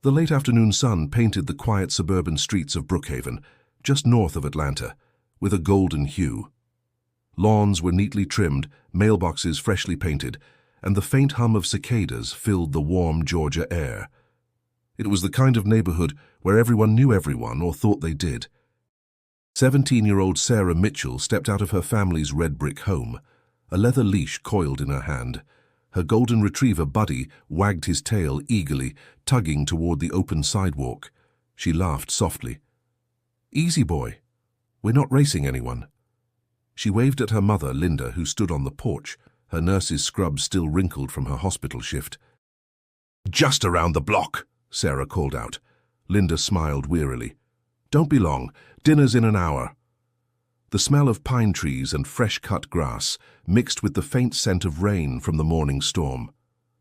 The late afternoon sun painted the quiet suburban streets of Brookhaven, just north of Atlanta, with a golden hue. Lawns were neatly trimmed, mailboxes freshly painted, and the faint hum of cicadas filled the warm Georgia air. It was the kind of neighborhood where everyone knew everyone or thought they did. 17-year-old Sarah Mitchell stepped out of her family's red brick home, a leather leash coiled in her hand. Her golden retriever Buddy wagged his tail eagerly, tugging toward the open sidewalk. She laughed softly. "Easy, boy. We're not racing anyone." She waved at her mother, Linda, who stood on the porch, her nurse's scrubs still wrinkled from her hospital shift. "Just around the block," Sarah called out. Linda smiled wearily. "Don't be long. Dinner's in an hour." The smell of pine trees and fresh-cut grass mixed with the faint scent of rain from the morning storm.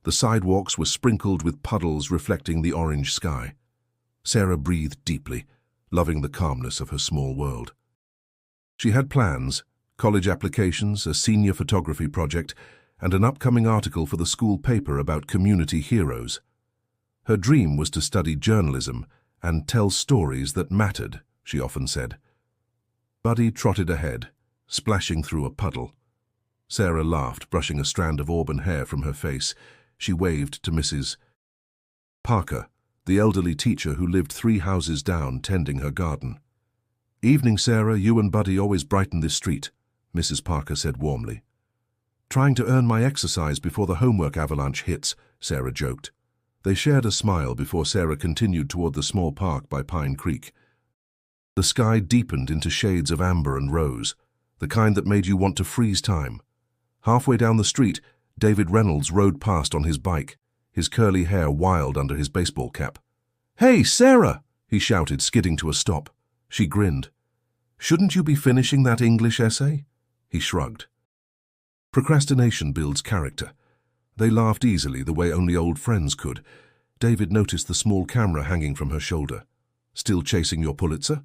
The sidewalks were sprinkled with puddles reflecting the orange sky. Sarah breathed deeply, loving the calmness of her small world. She had plans, college applications, a senior photography project, and an upcoming article for the school paper about community heroes. Her dream was to study journalism and tell stories that mattered, she often said. Buddy trotted ahead, splashing through a puddle. Sarah laughed, brushing a strand of auburn hair from her face. She waved to Mrs. Parker, the elderly teacher who lived 3 houses down, tending her garden. "Evening, Sarah. You and Buddy always brighten this street," Mrs. Parker said warmly. "Trying to earn my exercise before the homework avalanche hits," Sarah joked. They shared a smile before Sarah continued toward the small park by Pine Creek. The sky deepened into shades of amber and rose, the kind that made you want to freeze time. Halfway down the street, David Reynolds rode past on his bike, his curly hair wild under his baseball cap. "Hey, Sarah!" he shouted, skidding to a stop. She grinned. "Shouldn't you be finishing that English essay?" He shrugged. Procrastination builds character. They laughed easily, the way only old friends could. David noticed the small camera hanging from her shoulder. "Still chasing your Pulitzer?"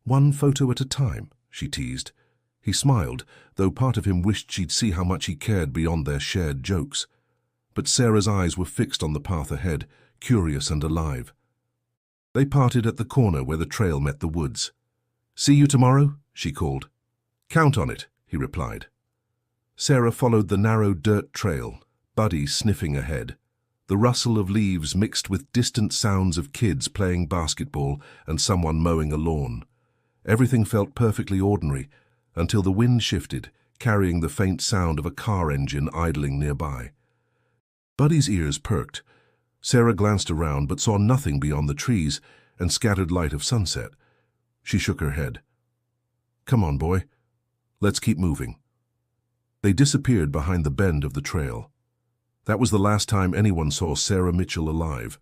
"One photo at a time," she teased. He smiled, though part of him wished she'd see how much he cared beyond their shared jokes. But Sarah's eyes were fixed on the path ahead, curious and alive. They parted at the corner where the trail met the woods. "See you tomorrow?" she called. "Count on it," he replied. Sarah followed the narrow dirt trail, Buddy sniffing ahead. The rustle of leaves mixed with distant sounds of kids playing basketball and someone mowing a lawn. Everything felt perfectly ordinary, until the wind shifted, carrying the faint sound of a car engine idling nearby. Buddy's ears perked. Sarah glanced around but saw nothing beyond the trees and scattered light of sunset. She shook her head. "Come on, boy. Let's keep moving." They disappeared behind the bend of the trail. That was the last time anyone saw Sarah Mitchell alive.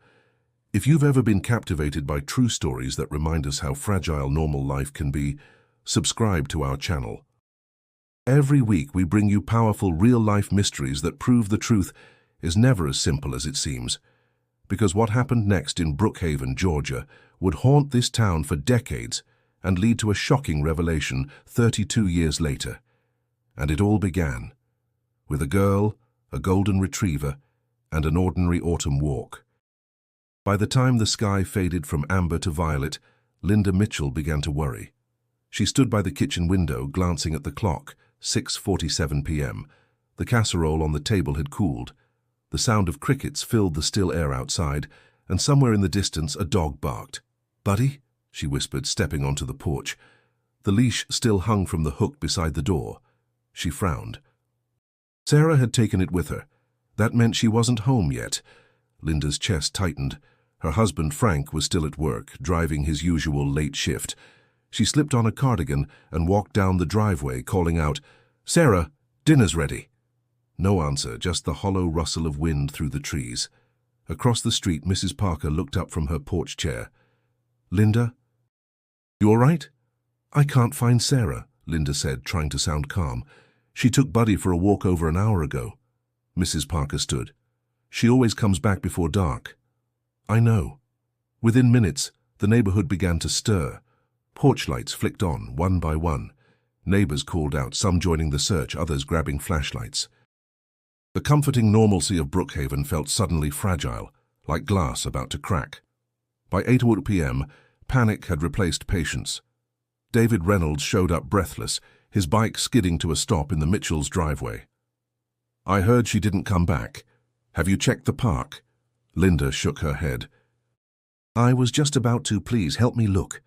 If you've ever been captivated by true stories that remind us how fragile normal life can be, subscribe to our channel. Every week we bring you powerful real-life mysteries that prove the truth is never as simple as it seems. Because what happened next in Brookhaven, Georgia, would haunt this town for decades and lead to a shocking revelation 32 years later. And it all began with a girl, a golden retriever, and an ordinary autumn walk. By the time the sky faded from amber to violet, Linda Mitchell began to worry. She stood by the kitchen window, glancing at the clock, 6:47 p.m. The casserole on the table had cooled. The sound of crickets filled the still air outside, and somewhere in the distance a dog barked. "Buddy?" she whispered, stepping onto the porch. The leash still hung from the hook beside the door. She frowned. Sarah had taken it with her. That meant she wasn't home yet. Linda's chest tightened. Her husband, Frank, was still at work, driving his usual late shift. She slipped on a cardigan and walked down the driveway, calling out, "Sarah, dinner's ready." No answer, just the hollow rustle of wind through the trees. Across the street, Mrs. Parker looked up from her porch chair. "Linda? You all right?" "I can't find Sarah," Linda said, trying to sound calm. "She took Buddy for a walk over an hour ago." Mrs. Parker stood. "She always comes back before dark." "I know." Within minutes, the neighborhood began to stir. Porch lights flicked on, one by one. Neighbors called out, some joining the search, others grabbing flashlights. The comforting normalcy of Brookhaven felt suddenly fragile, like glass about to crack. By 8 p.m., panic had replaced patience. David Reynolds showed up breathless, his bike skidding to a stop in the Mitchells' driveway. "I heard she didn't come back. Have you checked the park?" Linda shook her head. "I was just about to. Please help me look."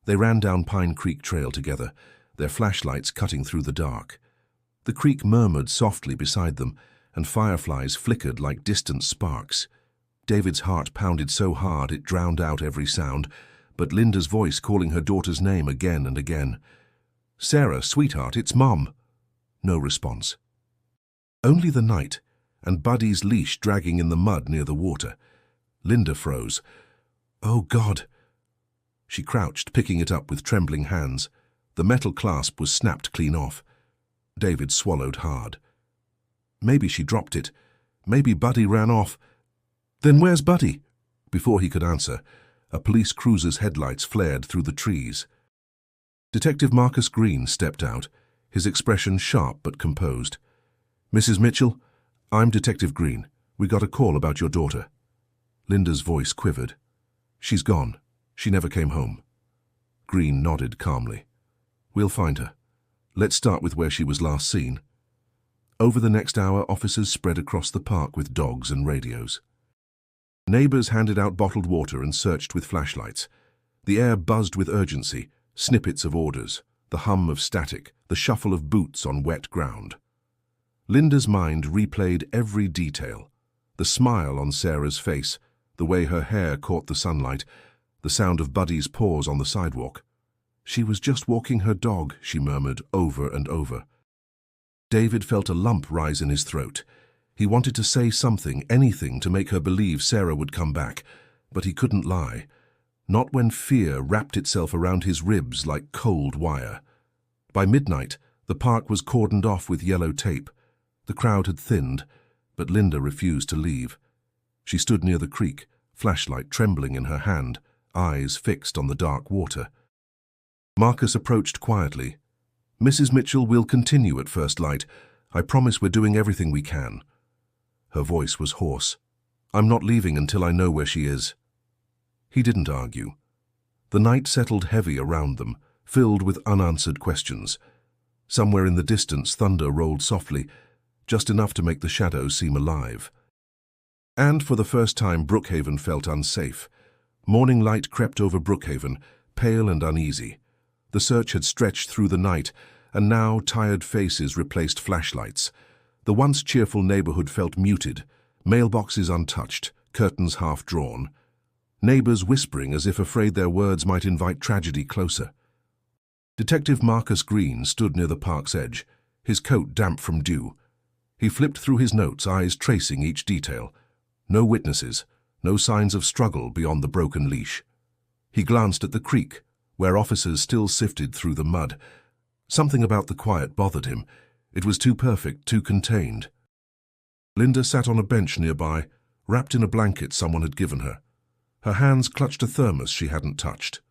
They ran down Pine Creek Trail together, their flashlights cutting through the dark. The creek murmured softly beside them, and fireflies flickered like distant sparks. David's heart pounded so hard it drowned out every sound, but Linda's voice calling her daughter's name again and again. "Sarah, sweetheart, it's Mom." No response. Only the night, and Buddy's leash dragging in the mud near the water. Linda froze. "Oh, God!" She crouched, picking it up with trembling hands. The metal clasp was snapped clean off. David swallowed hard. Maybe she dropped it. Maybe Buddy ran off. "Then where's Buddy?" Before he could answer, a police cruiser's headlights flared through the trees. Detective Marcus Green stepped out, his expression sharp but composed. "Mrs. Mitchell, I'm Detective Green. We got a call about your daughter." Linda's voice quivered. "She's gone. She never came home." Green nodded calmly. "We'll find her. Let's start with where she was last seen." Over the next hour, officers spread across the park with dogs and radios. Neighbors handed out bottled water and searched with flashlights. The air buzzed with urgency, snippets of orders, the hum of static, the shuffle of boots on wet ground. Linda's mind replayed every detail. The smile on Sarah's face, the way her hair caught the sunlight, the sound of Buddy's paws on the sidewalk. "She was just walking her dog," she murmured over and over. David felt a lump rise in his throat. He wanted to say something, anything, to make her believe Sarah would come back, but he couldn't lie. Not when fear wrapped itself around his ribs like cold wire. By midnight, the park was cordoned off with yellow tape. The crowd had thinned, but Linda refused to leave. She stood near the creek, flashlight trembling in her hand, eyes fixed on the dark water. Marcus approached quietly. "Mrs. Mitchell, we'll continue at first light. I promise we're doing everything we can." Her voice was hoarse. "I'm not leaving until I know where she is." He didn't argue. The night settled heavy around them, filled with unanswered questions. Somewhere in the distance, thunder rolled softly, just enough to make the shadows seem alive. And for the first time, Brookhaven felt unsafe. Morning light crept over Brookhaven, pale and uneasy. The search had stretched through the night, and now tired faces replaced flashlights. The once cheerful neighborhood felt muted, mailboxes untouched, curtains half drawn. Neighbors whispering as if afraid their words might invite tragedy closer. Detective Marcus Green stood near the park's edge, his coat damp from dew. He flipped through his notes, eyes tracing each detail. No witnesses, no signs of struggle beyond the broken leash. He glanced at the creek, where officers still sifted through the mud. Something about the quiet bothered him. It was too perfect, too contained. Linda sat on a bench nearby, wrapped in a blanket someone had given her. Her hands clutched a thermos she hadn't touched.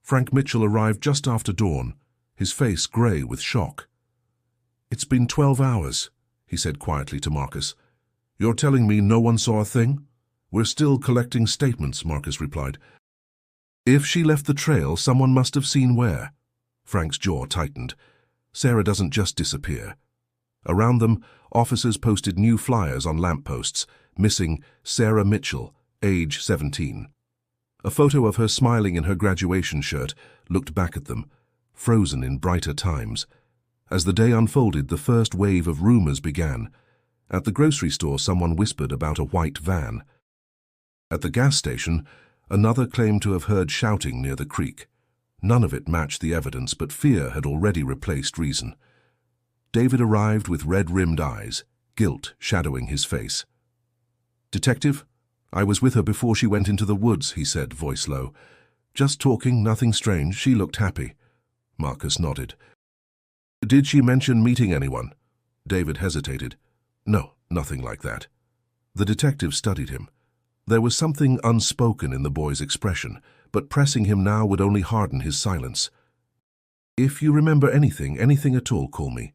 Frank Mitchell arrived just after dawn, his face grey with shock. "It's been 12 hours, he said quietly to Marcus. "You're telling me no one saw a thing?" "We're still collecting statements," Marcus replied. "If she left the trail, someone must have seen where." Frank's jaw tightened. Sarah doesn't just disappear. Around them, officers posted new flyers on lampposts, missing Sarah Mitchell, age 17. A photo of her smiling in her graduation shirt looked back at them, frozen in brighter times. As the day unfolded, the first wave of rumors began. At the grocery store, someone whispered about a white van. At the gas station, another claimed to have heard shouting near the creek. None of it matched the evidence, but fear had already replaced reason. David arrived with red-rimmed eyes, guilt shadowing his face. "Detective, I was with her before she went into the woods," he said, voice low. "Just talking, nothing strange. She looked happy." Marcus nodded. "Did she mention meeting anyone?" David hesitated. "No, nothing like that." The detective studied him. There was something unspoken in the boy's expression, but pressing him now would only harden his silence. "If you remember anything at all, call me."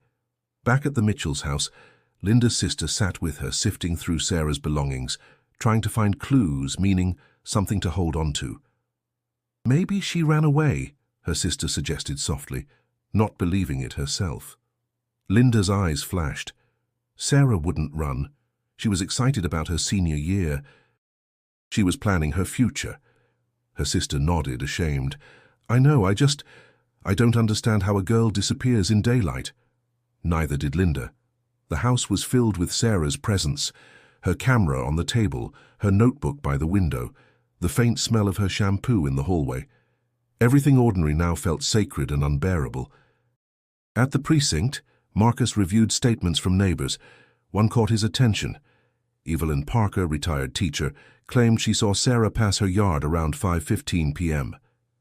Back at the Mitchells' house, Linda's sister sat with her, sifting through Sarah's belongings, trying to find clues, meaning something to hold on to. Maybe she ran away, her sister suggested softly, not believing it herself. Linda's eyes flashed. Sarah wouldn't run. She was excited about her senior year. She was planning her future. Her sister nodded, ashamed. I know, I don't understand how a girl disappears in daylight. Neither did Linda. The house was filled with Sarah's presence, her camera on the table, her notebook by the window, the faint smell of her shampoo in the hallway. Everything ordinary now felt sacred and unbearable. At the precinct, Marcus reviewed statements from neighbors. One caught his attention. Evelyn Parker, retired teacher, claimed she saw Sarah pass her yard around 5:15 p.m.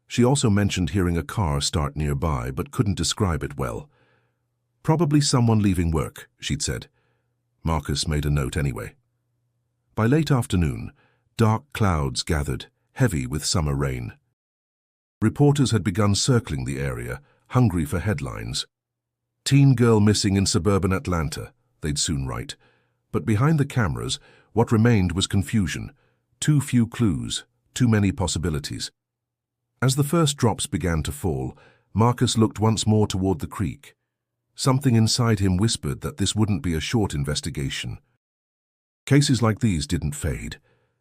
She also mentioned hearing a car start nearby, but couldn't describe it well. Probably someone leaving work, she'd said. Marcus made a note anyway. By late afternoon, dark clouds gathered, heavy with summer rain. Reporters had begun circling the area, hungry for headlines. Teen girl missing in suburban Atlanta, they'd soon write. But behind the cameras, what remained was confusion. Too few clues, too many possibilities. As the first drops began to fall, Marcus looked once more toward the creek. Something inside him whispered that this wouldn't be a short investigation. Cases like these didn't fade.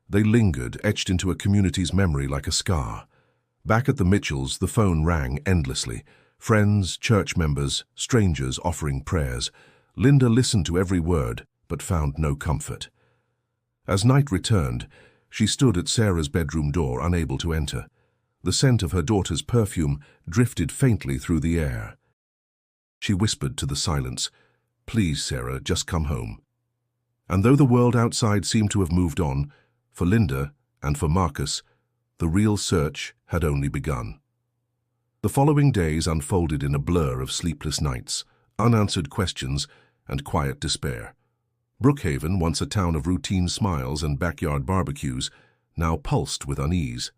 They lingered, etched into a community's memory like a scar. Back at the Mitchells, the phone rang endlessly. Friends, church members, strangers offering prayers. Linda listened to every word, but found no comfort. As night returned, she stood at Sarah's bedroom door, unable to enter. The scent of her daughter's perfume drifted faintly through the air. She whispered to the silence, "Please, Sarah, just come home." And though the world outside seemed to have moved on, for Linda and for Marcus, the real search had only begun. The following days unfolded in a blur of sleepless nights, unanswered questions, and quiet despair. Brookhaven, once a town of routine smiles and backyard barbecues, now pulsed with unease.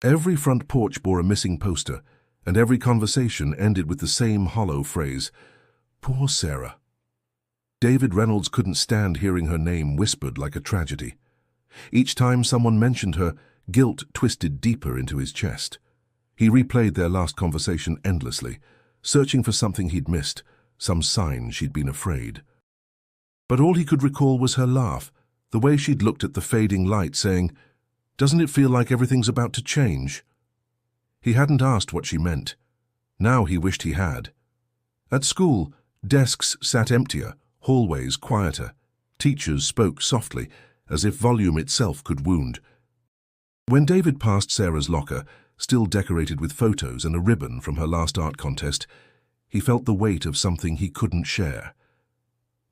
Every front porch bore a missing poster, and every conversation ended with the same hollow phrase, "Poor Sarah." David Reynolds couldn't stand hearing her name whispered like a tragedy. Each time someone mentioned her, guilt twisted deeper into his chest. He replayed their last conversation endlessly, searching for something he'd missed, some sign she'd been afraid. But all he could recall was her laugh, the way she'd looked at the fading light, saying, "Doesn't it feel like everything's about to change?" He hadn't asked what she meant. Now he wished he had. At school, desks sat emptier, hallways quieter. Teachers spoke softly, as if volume itself could wound. When David passed Sarah's locker, still decorated with photos and a ribbon from her last art contest, he felt the weight of something he couldn't share.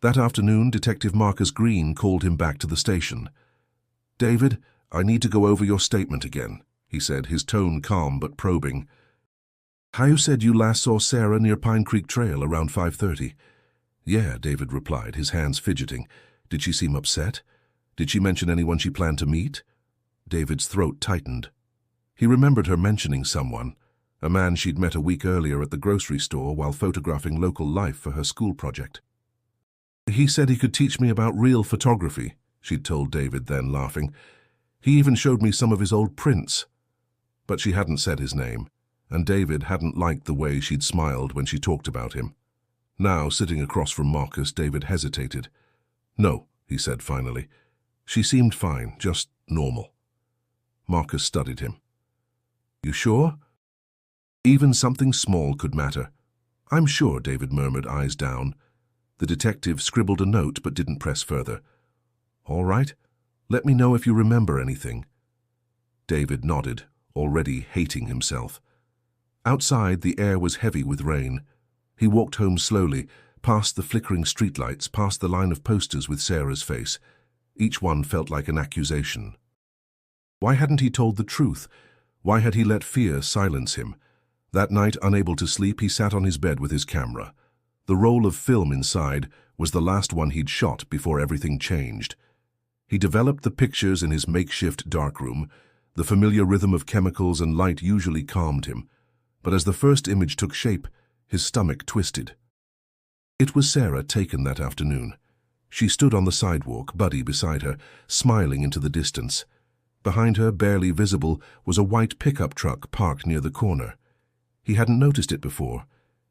That afternoon, Detective Marcus Green called him back to the station. "David, I need to go over your statement again," he said, his tone calm but probing. "You said you last saw Sarah near Pine Creek Trail around 5:30. "Yeah," David replied, his hands fidgeting. "Did she seem upset? Did she mention anyone she planned to meet?" David's throat tightened. He remembered her mentioning someone, a man she'd met a week earlier at the grocery store while photographing local life for her school project. "He said he could teach me about real photography," she'd told David then, laughing. "He even showed me some of his old prints." But she hadn't said his name, and David hadn't liked the way she'd smiled when she talked about him. Now, sitting across from Marcus, David hesitated. "No," he said finally. "She seemed fine, just normal." Marcus studied him. "You sure?" Even something small could matter. "I'm sure," David murmured, eyes down. The detective scribbled a note but didn't press further. "All right. Let me know if you remember anything." David nodded, already hating himself. Outside, the air was heavy with rain. He walked home slowly, past the flickering streetlights, past the line of posters with Sarah's face. Each one felt like an accusation. Why hadn't he told the truth? Why had he let fear silence him? That night, unable to sleep, he sat on his bed with his camera. The roll of film inside was the last one he'd shot before everything changed. He developed the pictures in his makeshift darkroom. The familiar rhythm of chemicals and light usually calmed him. But as the first image took shape, his stomach twisted. It was Sarah, taken that afternoon. She stood on the sidewalk, Buddy beside her, smiling into the distance. Behind her, barely visible, was a white pickup truck parked near the corner. He hadn't noticed it before.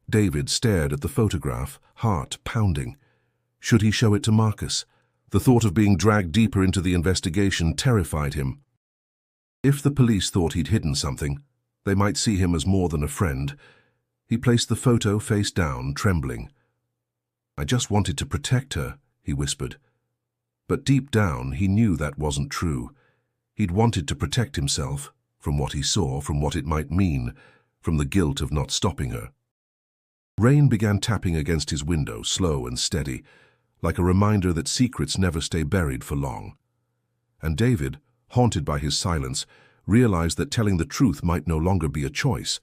David stared at the photograph, heart pounding. Should he show it to Marcus? The thought of being dragged deeper into the investigation terrified him. If the police thought he'd hidden something, they might see him as more than a friend. He placed the photo face down, trembling. "I just wanted to protect her," he whispered. But deep down, he knew that wasn't true. He'd wanted to protect himself, from what he saw, from what it might mean, from the guilt of not stopping her. Rain began tapping against his window, slow and steady, like a reminder that secrets never stay buried for long. And David, haunted by his silence, realized that telling the truth might no longer be a choice.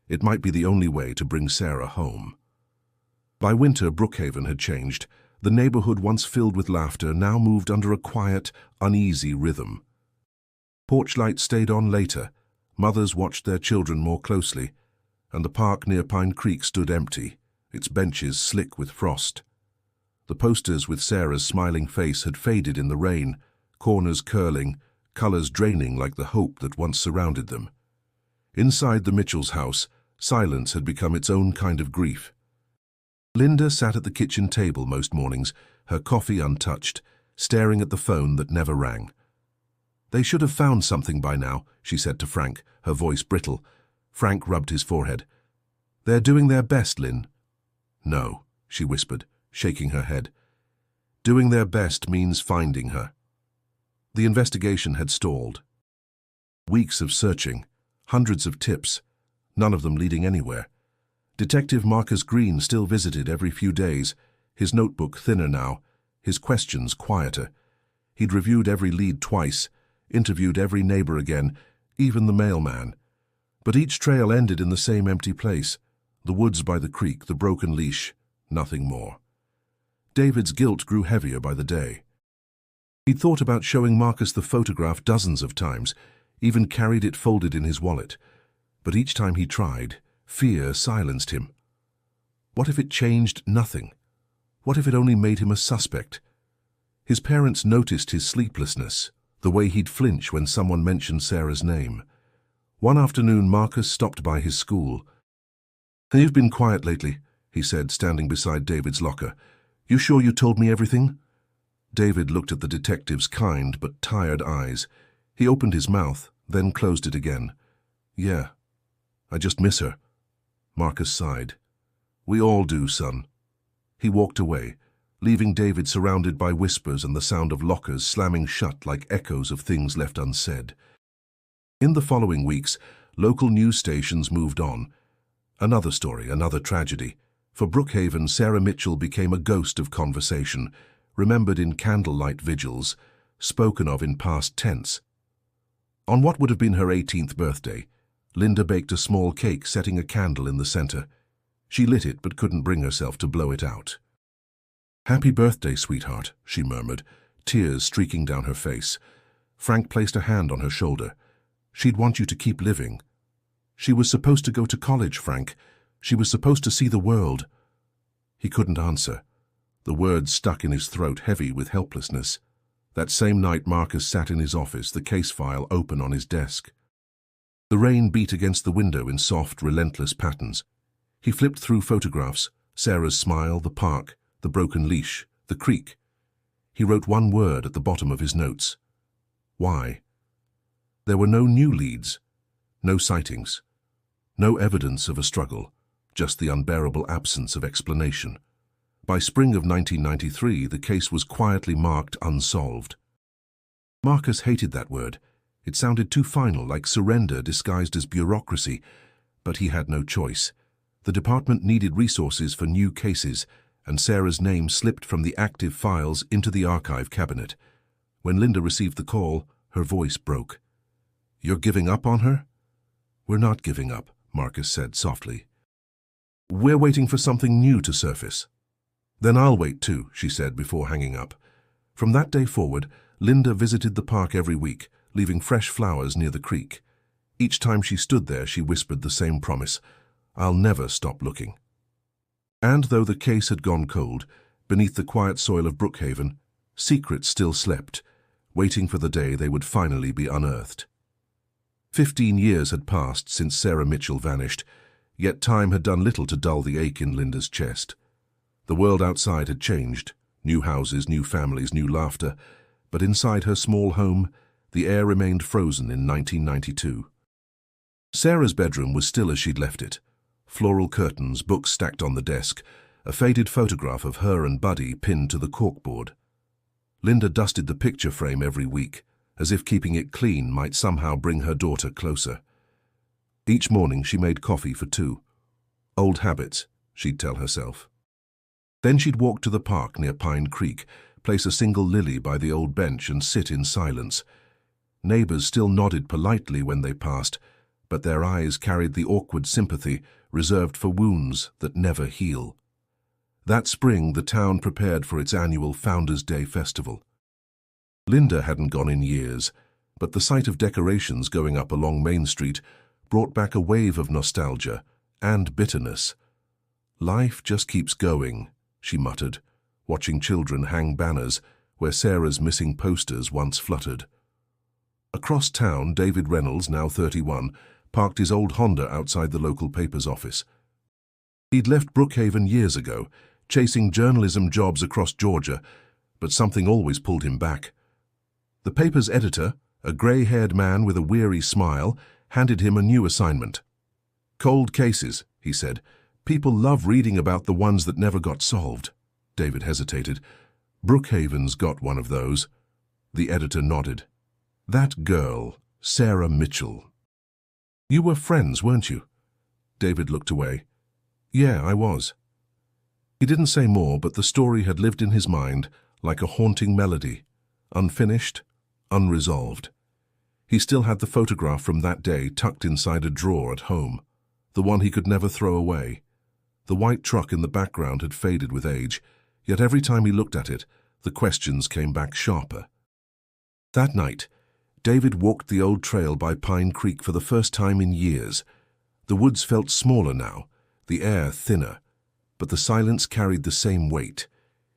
It might be the only way to bring Sarah home. By winter, Brookhaven had changed. The neighborhood, once filled with laughter, now moved under a quiet, uneasy rhythm. Porch lights stayed on later. Mothers watched their children more closely, and the park near Pine Creek stood empty, its benches slick with frost. The posters with Sarah's smiling face had faded in the rain, corners curling, colors draining like the hope that once surrounded them. Inside the Mitchell's house, silence had become its own kind of grief. Linda sat at the kitchen table most mornings, her coffee untouched, staring at the phone that never rang. "They should have found something by now," she said to Frank, her voice brittle. Frank rubbed his forehead. "They're doing their best, Lynn." "No," she whispered, shaking her head. "Doing their best means finding her." The investigation had stalled. Weeks of searching, hundreds of tips, none of them leading anywhere. Detective Marcus Green still visited every few days, his notebook thinner now, his questions quieter. He'd reviewed every lead twice, interviewed every neighbor again, even the mailman. But each trail ended in the same empty place, the woods by the creek, the broken leash, nothing more. David's guilt grew heavier by the day. He'd thought about showing Marcus the photograph dozens of times, even carried it folded in his wallet. But each time he tried, fear silenced him. What if it changed nothing? What if it only made him a suspect? His parents noticed his sleeplessness, the way he'd flinch when someone mentioned Sarah's name. One afternoon, Marcus stopped by his school. "You've been quiet lately," he said, standing beside David's locker. "You sure you told me everything?" David looked at the detective's kind but tired eyes. He opened his mouth, then closed it again. "Yeah, I just miss her." Marcus sighed. "We all do, son." He walked away, leaving David surrounded by whispers and the sound of lockers slamming shut like echoes of things left unsaid. In the following weeks, local news stations moved on. Another story, another tragedy. For Brookhaven, Sarah Mitchell became a ghost of conversation, remembered in candlelight vigils, spoken of in past tense. On what would have been her 18th birthday, Linda baked a small cake, setting a candle in the center. She lit it but couldn't bring herself to blow it out. "Happy birthday, sweetheart," she murmured, tears streaking down her face. Frank placed a hand on her shoulder. "She'd want you to keep living." "She was supposed to go to college, Frank. She was supposed to see the world." He couldn't answer. The words stuck in his throat, heavy with helplessness. That same night, Marcus sat in his office, the case file open on his desk. The rain beat against the window in soft, relentless patterns. He flipped through photographs, Sarah's smile, the park, the broken leash, the creek. He wrote one word at the bottom of his notes. Why? There were no new leads, no sightings, no evidence of a struggle, just the unbearable absence of explanation. By spring of 1993, the case was quietly marked unsolved. Marcus hated that word. It sounded too final, like surrender disguised as bureaucracy, but he had no choice. The department needed resources for new cases, and Sarah's name slipped from the active files into the archive cabinet. When Linda received the call, her voice broke. "You're giving up on her?" "We're not giving up," Marcus said softly. "We're waiting for something new to surface." "Then I'll wait too," she said before hanging up. From that day forward, Linda visited the park every week, leaving fresh flowers near the creek. Each time she stood there, she whispered the same promise: "I'll never stop looking." And though the case had gone cold, beneath the quiet soil of Brookhaven, secrets still slept, waiting for the day they would finally be unearthed. 15 years had passed since Sarah Mitchell vanished, yet time had done little to dull the ache in Linda's chest. The world outside had changed, new houses, new families, new laughter, but inside her small home, the air remained frozen in 1992. Sarah's bedroom was still as she'd left it. Floral curtains, books stacked on the desk, a faded photograph of her and Buddy pinned to the corkboard. Linda dusted the picture frame every week, as if keeping it clean might somehow bring her daughter closer. Each morning she made coffee for two. Old habits, she'd tell herself. Then she'd walk to the park near Pine Creek, place a single lily by the old bench and sit in silence. Neighbors still nodded politely when they passed, but their eyes carried the awkward sympathy reserved for wounds that never heal. That spring, the town prepared for its annual Founders' Day festival. Linda hadn't gone in years, but the sight of decorations going up along Main Street brought back a wave of nostalgia and bitterness. Life just keeps going, she muttered, watching children hang banners where Sarah's missing posters once fluttered. Across town, David Reynolds, now 31, parked his old Honda outside the local paper's office. He'd left Brookhaven years ago, chasing journalism jobs across Georgia, but something always pulled him back. The paper's editor, a grey-haired man with a weary smile, handed him a new assignment. "Cold cases," he said. "People love reading about the ones that never got solved." David hesitated. "Brookhaven's got one of those." The editor nodded. "That girl, Sarah Mitchell." "You were friends, weren't you?" David looked away. "Yeah, I was." He didn't say more, but the story had lived in his mind like a haunting melody, unfinished, unresolved. He still had the photograph from that day tucked inside a drawer at home, the one he could never throw away. The white truck in the background had faded with age, yet every time he looked at it, the questions came back sharper. That night, David walked the old trail by Pine Creek for the first time in years. The woods felt smaller now, the air thinner, but the silence carried the same weight.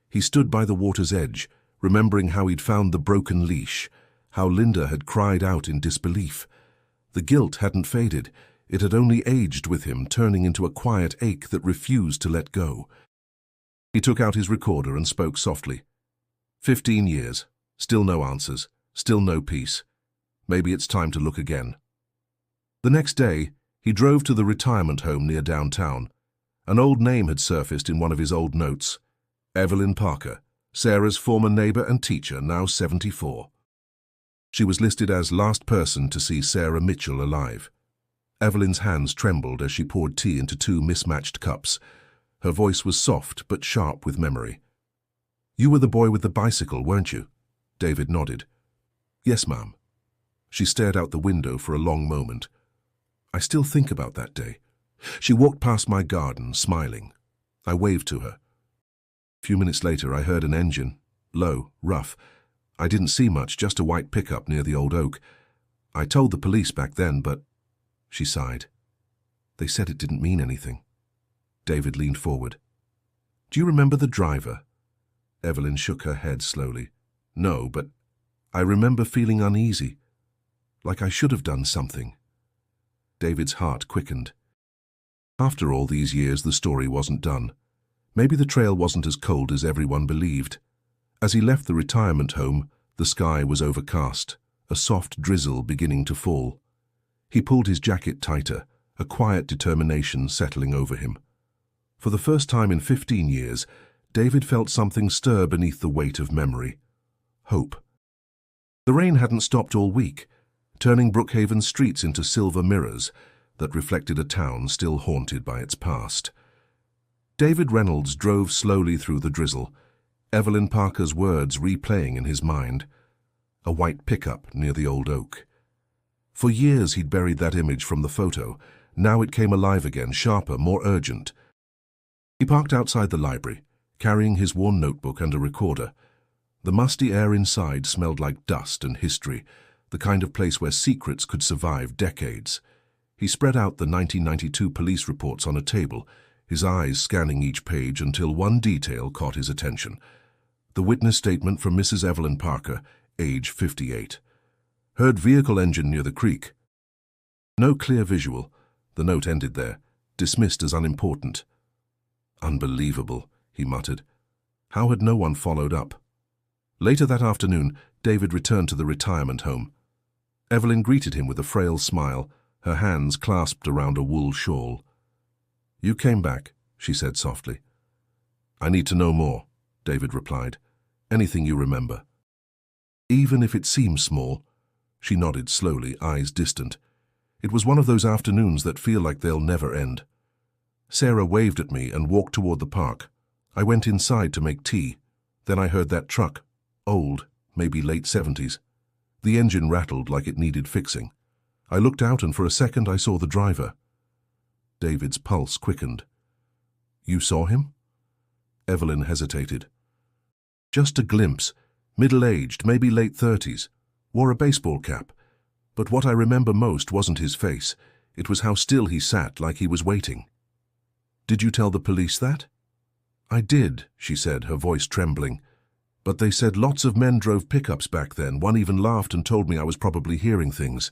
He stood by the water's edge, remembering how he'd found the broken leash, how Linda had cried out in disbelief. The guilt hadn't faded, it had only aged with him, turning into a quiet ache that refused to let go. He took out his recorder and spoke softly. 15 years, still no answers, still no peace. Maybe it's time to look again. The next day, he drove to the retirement home near downtown. An old name had surfaced in one of his old notes. Evelyn Parker, Sarah's former neighbor and teacher, now 74. She was listed as last person to see Sarah Mitchell alive. Evelyn's hands trembled as she poured tea into two mismatched cups. Her voice was soft but sharp with memory. "You were the boy with the bicycle, weren't you?" David nodded. "Yes, ma'am." She stared out the window for a long moment. "I still think about that day." She walked past my garden, smiling. I waved to her. A few minutes later, I heard an engine, low, rough. I didn't see much, just a white pickup near the old oak. I told the police back then, but... She sighed. "They said it didn't mean anything." David leaned forward. "Do you remember the driver?" Evelyn shook her head slowly. "No, but I remember feeling uneasy, like I should have done something." David's heart quickened. After all these years, the story wasn't done. Maybe the trail wasn't as cold as everyone believed. As he left the retirement home, the sky was overcast, a soft drizzle beginning to fall. He pulled his jacket tighter, a quiet determination settling over him. For the first time in 15 years, David felt something stir beneath the weight of memory. Hope. The rain hadn't stopped all week, turning Brookhaven's streets into silver mirrors that reflected a town still haunted by its past. David Reynolds drove slowly through the drizzle, Evelyn Parker's words replaying in his mind. A white pickup near the old oak. For years he'd buried that image from the photo. Now it came alive again, sharper, more urgent. He parked outside the library, carrying his worn notebook and a recorder. The musty air inside smelled like dust and history, the kind of place where secrets could survive decades. He spread out the 1992 police reports on a table, his eyes scanning each page until one detail caught his attention. The witness statement from Mrs. Evelyn Parker, age 58. Heard vehicle engine near the creek. No clear visual. The note ended there, dismissed as unimportant. Unbelievable, he muttered. How had no one followed up? Later that afternoon, David returned to the retirement home. Evelyn greeted him with a frail smile, her hands clasped around a wool shawl. "You came back," she said softly. "I need to know more," David replied. "Anything you remember." "Even if it seems small," she nodded slowly, eyes distant. "It was one of those afternoons that feel like they'll never end. Sarah waved at me and walked toward the park. I went inside to make tea. Then I heard that truck. Old, maybe late 70s. The engine rattled like it needed fixing. I looked out and for a second I saw the driver." David's pulse quickened. "You saw him?" Evelyn hesitated. "Just a glimpse. Middle-aged, maybe late 30s. Wore a baseball cap. But what I remember most wasn't his face. It was how still he sat, like he was waiting." "Did you tell the police that?" "I did," she said, her voice trembling. "But they said lots of men drove pickups back then. One even laughed and told me I was probably hearing things."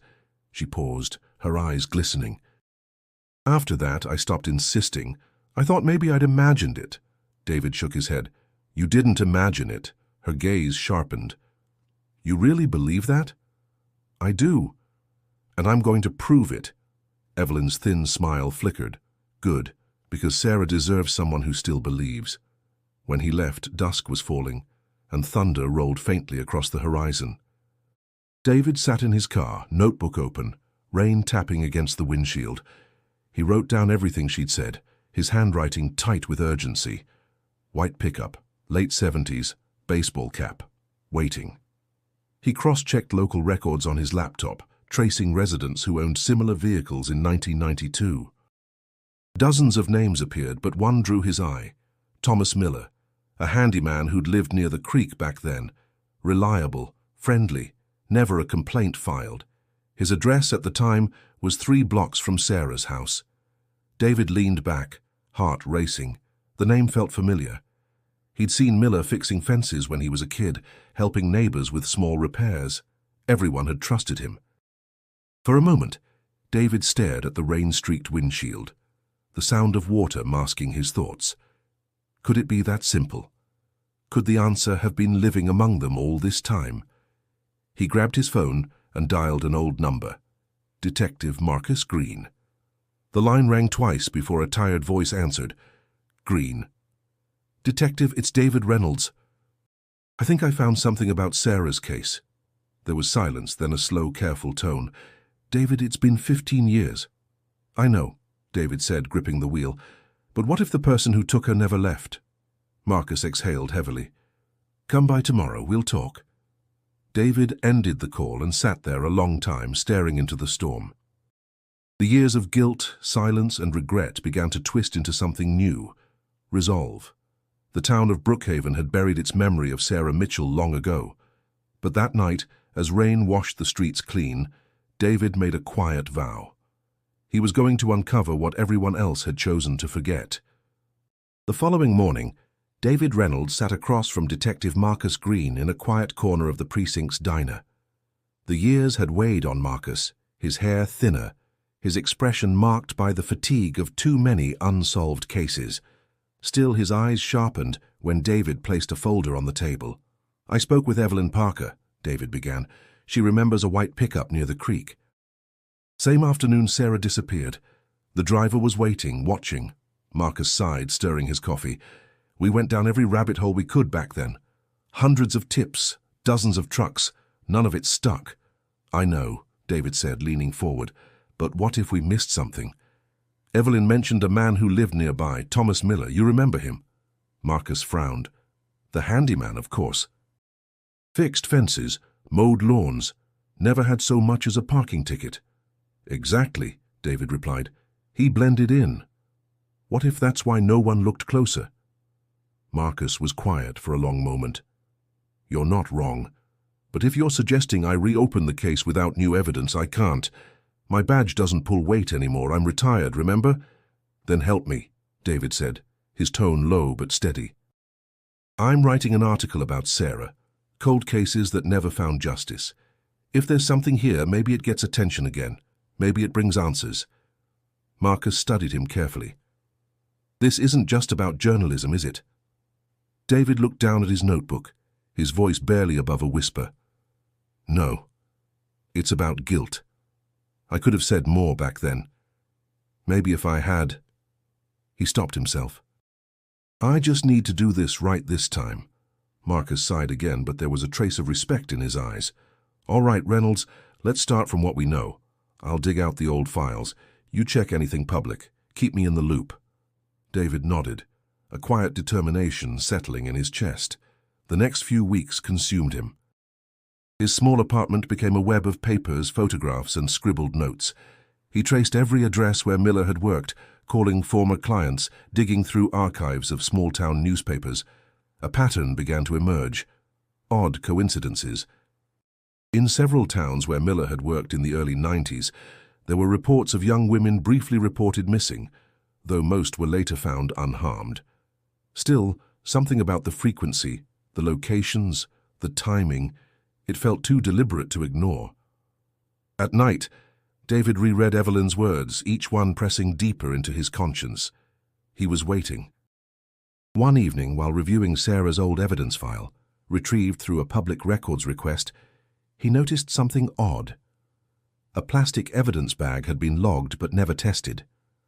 She paused, her eyes glistening. "After that, I stopped insisting. I thought maybe I'd imagined it." David shook his head. "You didn't imagine it." Her gaze sharpened. "You really believe that?" "I do. And I'm going to prove it." Evelyn's thin smile flickered. "Good, because Sarah deserves someone who still believes." When he left, dusk was falling, and thunder rolled faintly across the horizon. David sat in his car, notebook open, rain tapping against the windshield. He wrote down everything she'd said, his handwriting tight with urgency. White pickup, late 70s, baseball cap, waiting. He cross-checked local records on his laptop, tracing residents who owned similar vehicles in 1992. Dozens of names appeared, but one drew his eye. Thomas Miller, a handyman who'd lived near the creek back then. Reliable, friendly, never a complaint filed. His address at the time was 3 blocks from Sarah's house. David leaned back, heart racing. The name felt familiar. He'd seen Miller fixing fences when he was a kid, helping neighbors with small repairs. Everyone had trusted him. For a moment, David stared at the rain-streaked windshield, the sound of water masking his thoughts. Could it be that simple? Could the answer have been living among them all this time? He grabbed his phone and dialed an old number. Detective Marcus Green. The line rang twice before a tired voice answered. "Green." "Detective, it's David Reynolds. I think I found something about Sarah's case." There was silence, then a slow, careful tone. "David, it's been 15 years. "I know," David said, gripping the wheel. "But what if the person who took her never left?" Marcus exhaled heavily. "Come by tomorrow, we'll talk." David ended the call and sat there a long time, staring into the storm. The years of guilt, silence, and regret began to twist into something new. Resolve. The town of Brookhaven had buried its memory of Sarah Mitchell long ago. But that night, as rain washed the streets clean, David made a quiet vow. He was going to uncover what everyone else had chosen to forget. The following morning, David Reynolds sat across from Detective Marcus Green in a quiet corner of the precinct's diner. The years had weighed on Marcus, his hair thinner, his expression marked by the fatigue of too many unsolved cases. Still, his eyes sharpened when David placed a folder on the table. "I spoke with Evelyn Parker," David began. "She remembers a white pickup near the creek. Same afternoon Sarah disappeared. The driver was waiting, watching." Marcus sighed, stirring his coffee. "We went down every rabbit hole we could back then. Hundreds of tips, dozens of trucks, none of it stuck." "I know," David said, leaning forward. "But what if we missed something? Evelyn mentioned a man who lived nearby, Thomas Miller. You remember him?" Marcus frowned. "The handyman, of course. Fixed fences, mowed lawns, never had so much as a parking ticket." "Exactly," David replied. "He blended in. What if that's why no one looked closer?" Marcus was quiet for a long moment. "You're not wrong. But if you're suggesting I reopen the case without new evidence, I can't. My badge doesn't pull weight anymore. I'm retired, remember?" "Then help me," David said, his tone low but steady. "I'm writing an article about Sarah. Cold cases that never found justice. If there's something here, maybe it gets attention again. Maybe it brings answers. Marcus studied him carefully. This isn't just about journalism, is it? David looked down at his notebook, his voice barely above a whisper. No. It's about guilt. I could have said more back then. Maybe if I had... He stopped himself. I just need to do this right this time. Marcus sighed again, but there was a trace of respect in his eyes. All right, Reynolds, let's start from what we know. I'll dig out the old files. You check anything public. Keep me in the loop. David nodded, a quiet determination settling in his chest. The next few weeks consumed him. His small apartment became a web of papers, photographs, and scribbled notes. He traced every address where Miller had worked, calling former clients, digging through archives of small-town newspapers. A pattern began to emerge. Odd coincidences. In several towns where Miller had worked in the early 90s, there were reports of young women briefly reported missing, though most were later found unharmed. Still, something about the frequency, the locations, the timing, it felt too deliberate to ignore. At night, David reread Evelyn's words, each one pressing deeper into his conscience. He was waiting. One evening, while reviewing Sarah's old evidence file, retrieved through a public records request, he noticed something odd. A plastic evidence bag had been logged but never tested,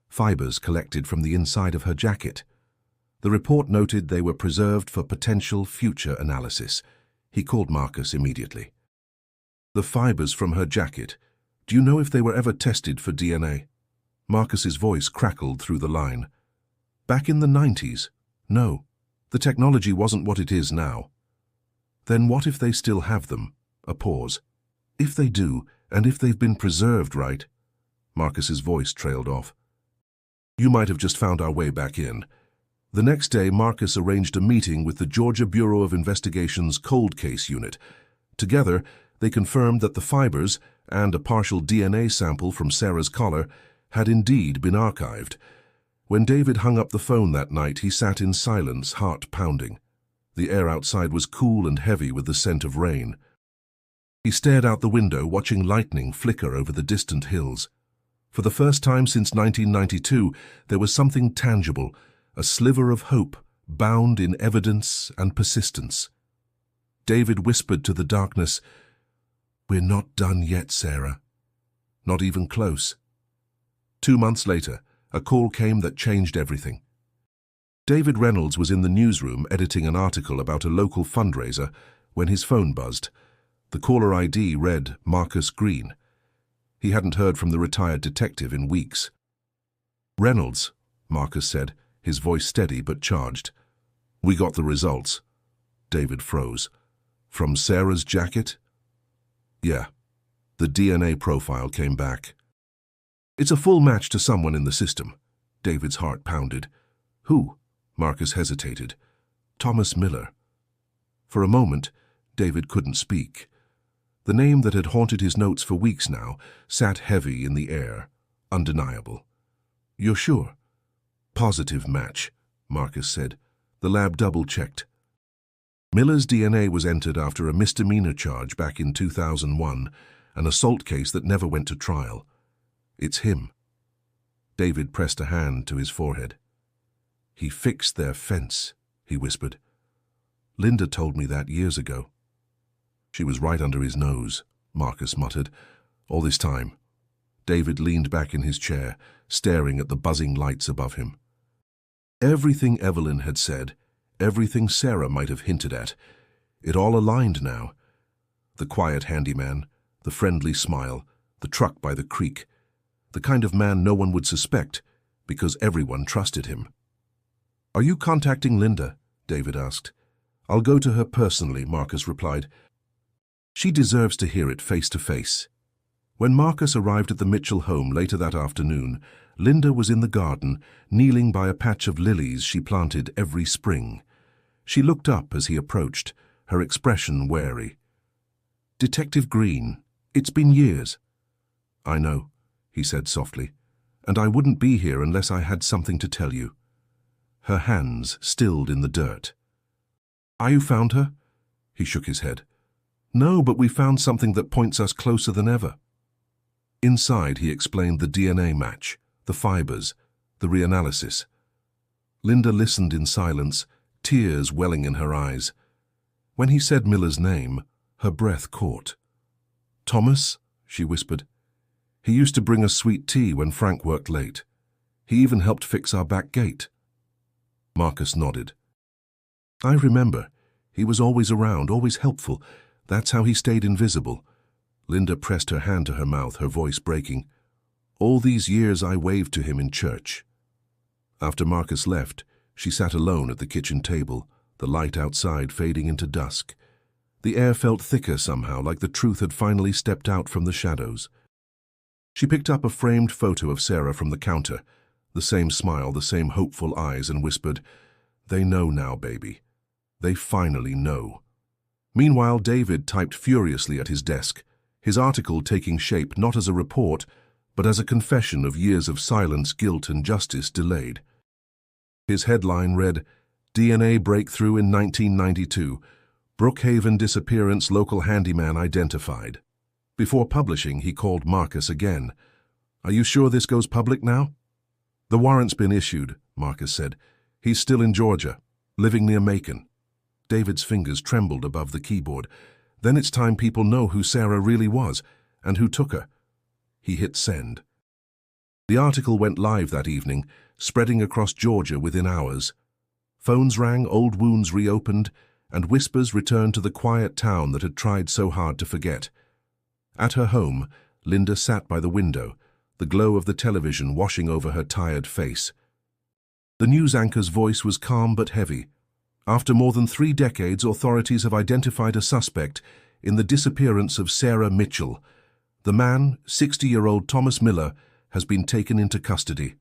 fibers collected from the inside of her jacket. The report noted they were preserved for potential future analysis. He called Marcus immediately. The fibers from her jacket. Do you know if they were ever tested for DNA? Marcus's voice crackled through the line. Back in the 90s? No. The technology wasn't what it is now. Then what if they still have them? A pause. If they do, and if they've been preserved right? Marcus's voice trailed off. You might have just found our way back in. The next day, Marcus arranged a meeting with the Georgia Bureau of Investigation's Cold Case Unit. Together, they confirmed that the fibers and a partial DNA sample from Sarah's collar had indeed been archived. When David hung up the phone that night, he sat in silence, heart pounding. The air outside was cool and heavy with the scent of rain. He stared out the window, watching lightning flicker over the distant hills. For the first time since 1992, there was something tangible, a sliver of hope, bound in evidence and persistence. David whispered to the darkness, "We're not done yet, Sarah. Not even close." 2 months later, a call came that changed everything. David Reynolds was in the newsroom editing an article about a local fundraiser when his phone buzzed. The caller ID read Marcus Green. He hadn't heard from the retired detective in weeks. "Reynolds," Marcus said, his voice steady but charged. "We got the results." David froze. "From Sarah's jacket?" "Yeah. The DNA profile came back." "It's a full match to someone in the system." David's heart pounded. "Who?" Marcus hesitated. "Thomas Miller." For a moment, David couldn't speak. The name that had haunted his notes for weeks now sat heavy in the air, undeniable. "You're sure?" "Positive match," Marcus said. The lab double-checked. Miller's DNA was entered after a misdemeanor charge back in 2001, an assault case that never went to trial. "It's him." David pressed a hand to his forehead. "He fixed their fence," he whispered. "Linda told me that years ago." "She was right under his nose," Marcus muttered. All this time, David leaned back in his chair, staring at the buzzing lights above him. Everything Evelyn had said, everything Sarah might have hinted at, it all aligned now. The quiet handyman, the friendly smile, the truck by the creek, the kind of man no one would suspect because everyone trusted him. "Are you contacting Linda?" David asked. "I'll go to her personally," Marcus replied. "She deserves to hear it face to face." When Marcus arrived at the Mitchell home later that afternoon, Linda was in the garden, kneeling by a patch of lilies she planted every spring. She looked up as he approached, her expression wary. "Detective Green, it's been years." "I know," he said softly, "and I wouldn't be here unless I had something to tell you." Her hands stilled in the dirt. "You found her?" He shook his head. No, but we found something that points us closer than ever. Inside, he explained the DNA match, the fibers, the reanalysis. Linda listened in silence, tears welling in her eyes. When he said Miller's name, her breath caught. Thomas, she whispered. He used to bring us sweet tea when Frank worked late. He even helped fix our back gate. Marcus nodded. I remember. He was always around, always helpful. That's how he stayed invisible. Linda pressed her hand to her mouth, her voice breaking. All these years I waved to him in church. After Marcus left, she sat alone at the kitchen table, the light outside fading into dusk. The air felt thicker somehow, like the truth had finally stepped out from the shadows. She picked up a framed photo of Sarah from the counter, the same smile, the same hopeful eyes, and whispered, They know now, baby. They finally know. Meanwhile, David typed furiously at his desk, his article taking shape not as a report, but as a confession of years of silence, guilt, and justice delayed. His headline read, DNA breakthrough in 1992, Brookhaven disappearance local handyman identified. Before publishing, he called Marcus again. Are you sure this goes public now? The warrant's been issued, Marcus said. He's still in Georgia, living near Macon. David's fingers trembled above the keyboard. Then it's time people know who Sarah really was, and who took her. He hit send. The article went live that evening, spreading across Georgia within hours. Phones rang, old wounds reopened, and whispers returned to the quiet town that had tried so hard to forget. At her home, Linda sat by the window, the glow of the television washing over her tired face. The news anchor's voice was calm but heavy. After more than 3 decades, authorities have identified a suspect in the disappearance of Sarah Mitchell. The man, 60-year-old Thomas Miller, has been taken into custody.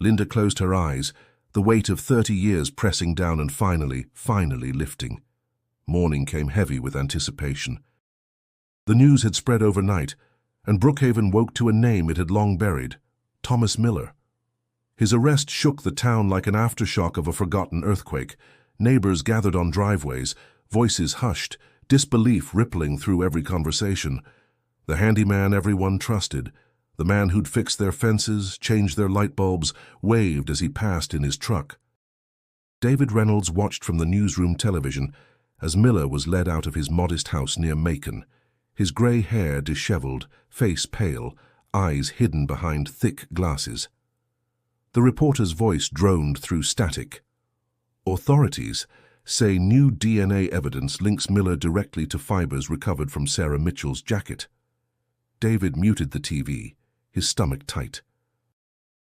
Linda closed her eyes, the weight of 30 years pressing down and finally lifting. Morning came heavy with anticipation. The news had spread overnight, and Brookhaven woke to a name it had long buried, Thomas Miller. His arrest shook the town like an aftershock of a forgotten earthquake. Neighbors gathered on driveways, voices hushed, disbelief rippling through every conversation. The handyman everyone trusted, the man who'd fixed their fences, changed their light bulbs, waved as he passed in his truck. David Reynolds watched from the newsroom television as Miller was led out of his modest house near Macon, his grey hair disheveled, face pale, eyes hidden behind thick glasses. The reporter's voice droned through static. Authorities say new DNA evidence links Miller directly to fibers recovered from Sarah Mitchell's jacket. David muted the TV, his stomach tight.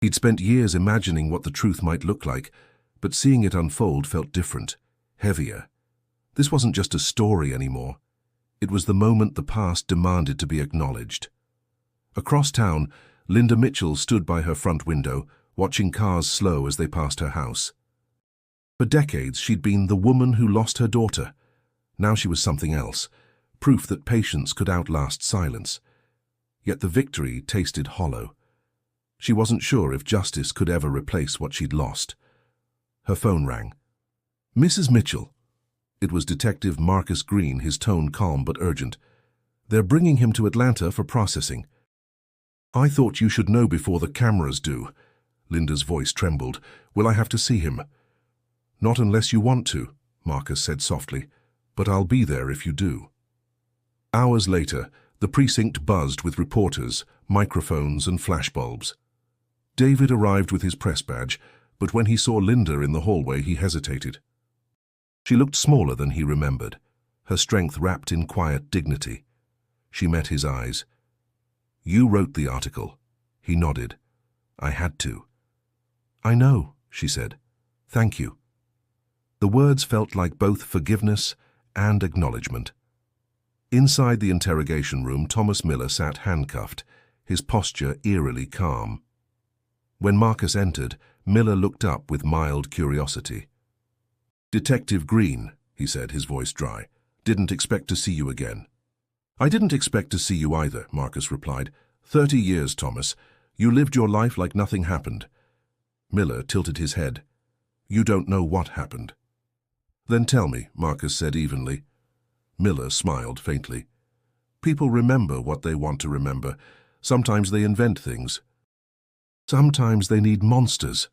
He'd spent years imagining what the truth might look like, but seeing it unfold felt different, heavier. This wasn't just a story anymore. It was the moment the past demanded to be acknowledged. Across town, Linda Mitchell stood by her front window, watching cars slow as they passed her house. For decades, she'd been the woman who lost her daughter. Now she was something else, proof that patience could outlast silence. Yet the victory tasted hollow. She wasn't sure if justice could ever replace what she'd lost. Her phone rang. Mrs. Mitchell. It was Detective Marcus Green, his tone calm but urgent. They're bringing him to Atlanta for processing. I thought you should know before the cameras do. Linda's voice trembled. Will I have to see him? Not unless you want to, Marcus said softly, but I'll be there if you do. Hours later, the precinct buzzed with reporters, microphones, and flashbulbs. David arrived with his press badge, but when he saw Linda in the hallway, he hesitated. She looked smaller than he remembered, her strength wrapped in quiet dignity. She met his eyes. You wrote the article. He nodded. I had to. I know, she said. Thank you. The words felt like both forgiveness and acknowledgement. Inside the interrogation room, Thomas Miller sat handcuffed, his posture eerily calm. When Marcus entered, Miller looked up with mild curiosity. Detective Green, he said, his voice dry. Didn't expect to see you again. I didn't expect to see you either, Marcus replied. 30 years, Thomas. You lived your life like nothing happened. Miller tilted his head. You don't know what happened. Then tell me, Marcus said evenly. Miller smiled faintly. People remember what they want to remember. Sometimes they invent things. Sometimes they need monsters.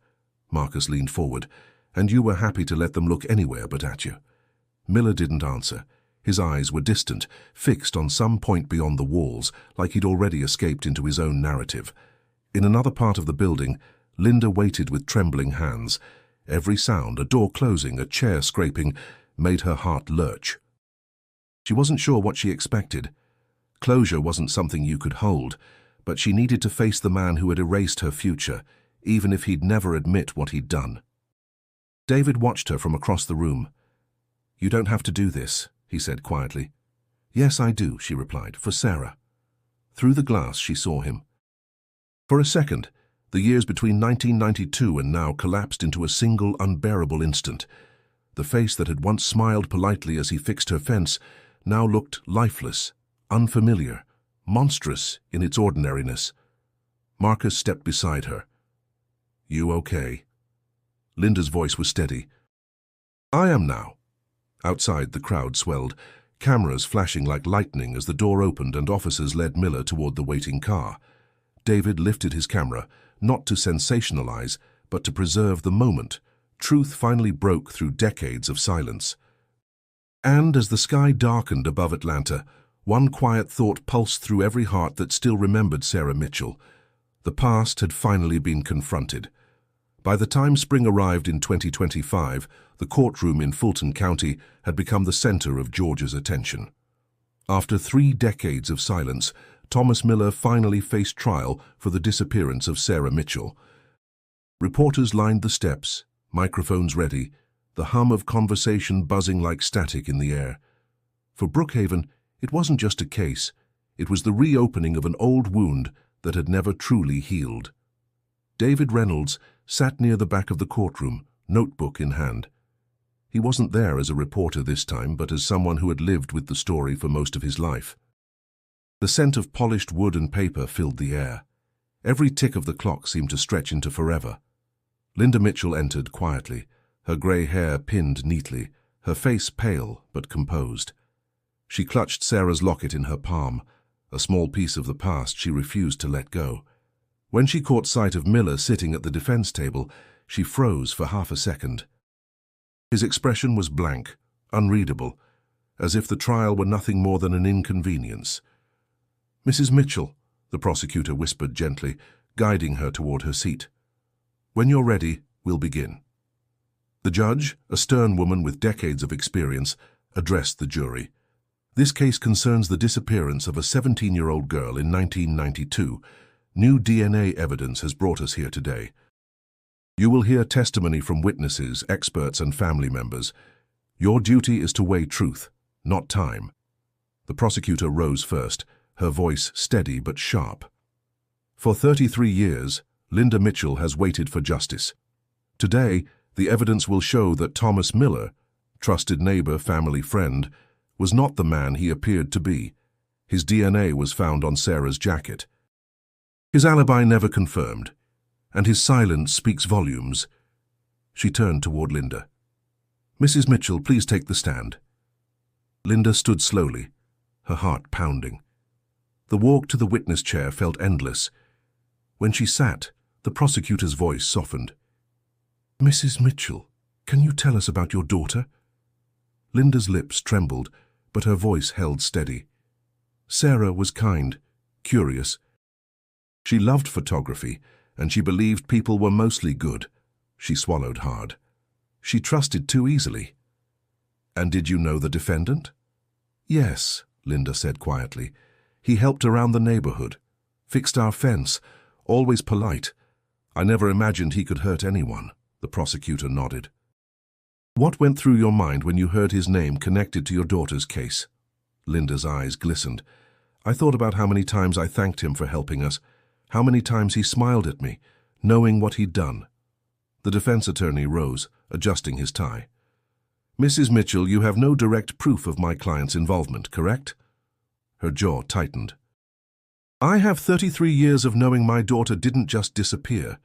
Marcus leaned forward, and you were happy to let them look anywhere but at you. Miller didn't answer. His eyes were distant, fixed on some point beyond the walls, like he'd already escaped into his own narrative. In another part of the building, Linda waited with trembling hands. Every sound, a door closing, a chair scraping, made her heart lurch. She wasn't sure what she expected. Closure wasn't something you could hold, but she needed to face the man who had erased her future, even if he'd never admit what he'd done. David watched her from across the room. "You don't have to do this," he said quietly. "Yes, I do," she replied, "for Sarah." Through the glass she saw him. For a second, the years between 1992 and now collapsed into a single unbearable instant. The face that had once smiled politely as he fixed her fence now looked lifeless, unfamiliar, monstrous in its ordinariness. Marcus stepped beside her. "You okay?" Linda's voice was steady. "I am now." Outside, the crowd swelled, cameras flashing like lightning as the door opened and officers led Miller toward the waiting car. David lifted his camera, not to sensationalize, but to preserve the moment. Truth finally broke through decades of silence. And as the sky darkened above Atlanta, one quiet thought pulsed through every heart that still remembered Sarah Mitchell. The past had finally been confronted. By the time spring arrived in 2025, the courtroom in Fulton County had become the center of Georgia's attention. After 3 decades of silence, Thomas Miller finally faced trial for the disappearance of Sarah Mitchell. Reporters lined the steps, microphones ready, the hum of conversation buzzing like static in the air. For Brookhaven, it wasn't just a case, it was the reopening of an old wound that had never truly healed. David Reynolds sat near the back of the courtroom, notebook in hand. He wasn't there as a reporter this time, but as someone who had lived with the story for most of his life. The scent of polished wood and paper filled the air. Every tick of the clock seemed to stretch into forever. Linda Mitchell entered quietly, her grey hair pinned neatly, her face pale but composed. She clutched Sarah's locket in her palm, a small piece of the past she refused to let go. When she caught sight of Miller sitting at the defense table, she froze for half a second. His expression was blank, unreadable, as if the trial were nothing more than an inconvenience. "Mrs. Mitchell," the prosecutor whispered gently, guiding her toward her seat. "When you're ready, we'll begin." The judge, a stern woman with decades of experience, addressed the jury. "This case concerns the disappearance of a 17-year-old girl in 1992. New DNA evidence has brought us here today. You will hear testimony from witnesses, experts, and family members. Your duty is to weigh truth, not time." The prosecutor rose first, her voice steady but sharp. "For 33 years, Linda Mitchell has waited for justice. Today, the evidence will show that Thomas Miller, trusted neighbor, family friend, was not the man he appeared to be. His DNA was found on Sarah's jacket. His alibi never confirmed, and his silence speaks volumes." She turned toward Linda. "Mrs. Mitchell, please take the stand." Linda stood slowly, her heart pounding. The walk to the witness chair felt endless. When she sat, the prosecutor's voice softened. "Mrs. Mitchell, can you tell us about your daughter?" Linda's lips trembled, but her voice held steady. Sarah was kind, curious. She loved photography, and she believed people were mostly good. She swallowed hard. She trusted too easily. "And did you know the defendant?" "Yes," Linda said quietly. "He helped around the neighborhood, fixed our fence, always polite. I never imagined he could hurt anyone." The prosecutor nodded. "What went through your mind when you heard his name connected to your daughter's case?" Linda's eyes glistened. "I thought about how many times I thanked him for helping us, how many times he smiled at me, knowing what he'd done." The defense attorney rose, adjusting his tie. "Mrs. Mitchell, you have no direct proof of my client's involvement, correct?" Her jaw tightened. "I have 33 years of knowing my daughter didn't just disappear,"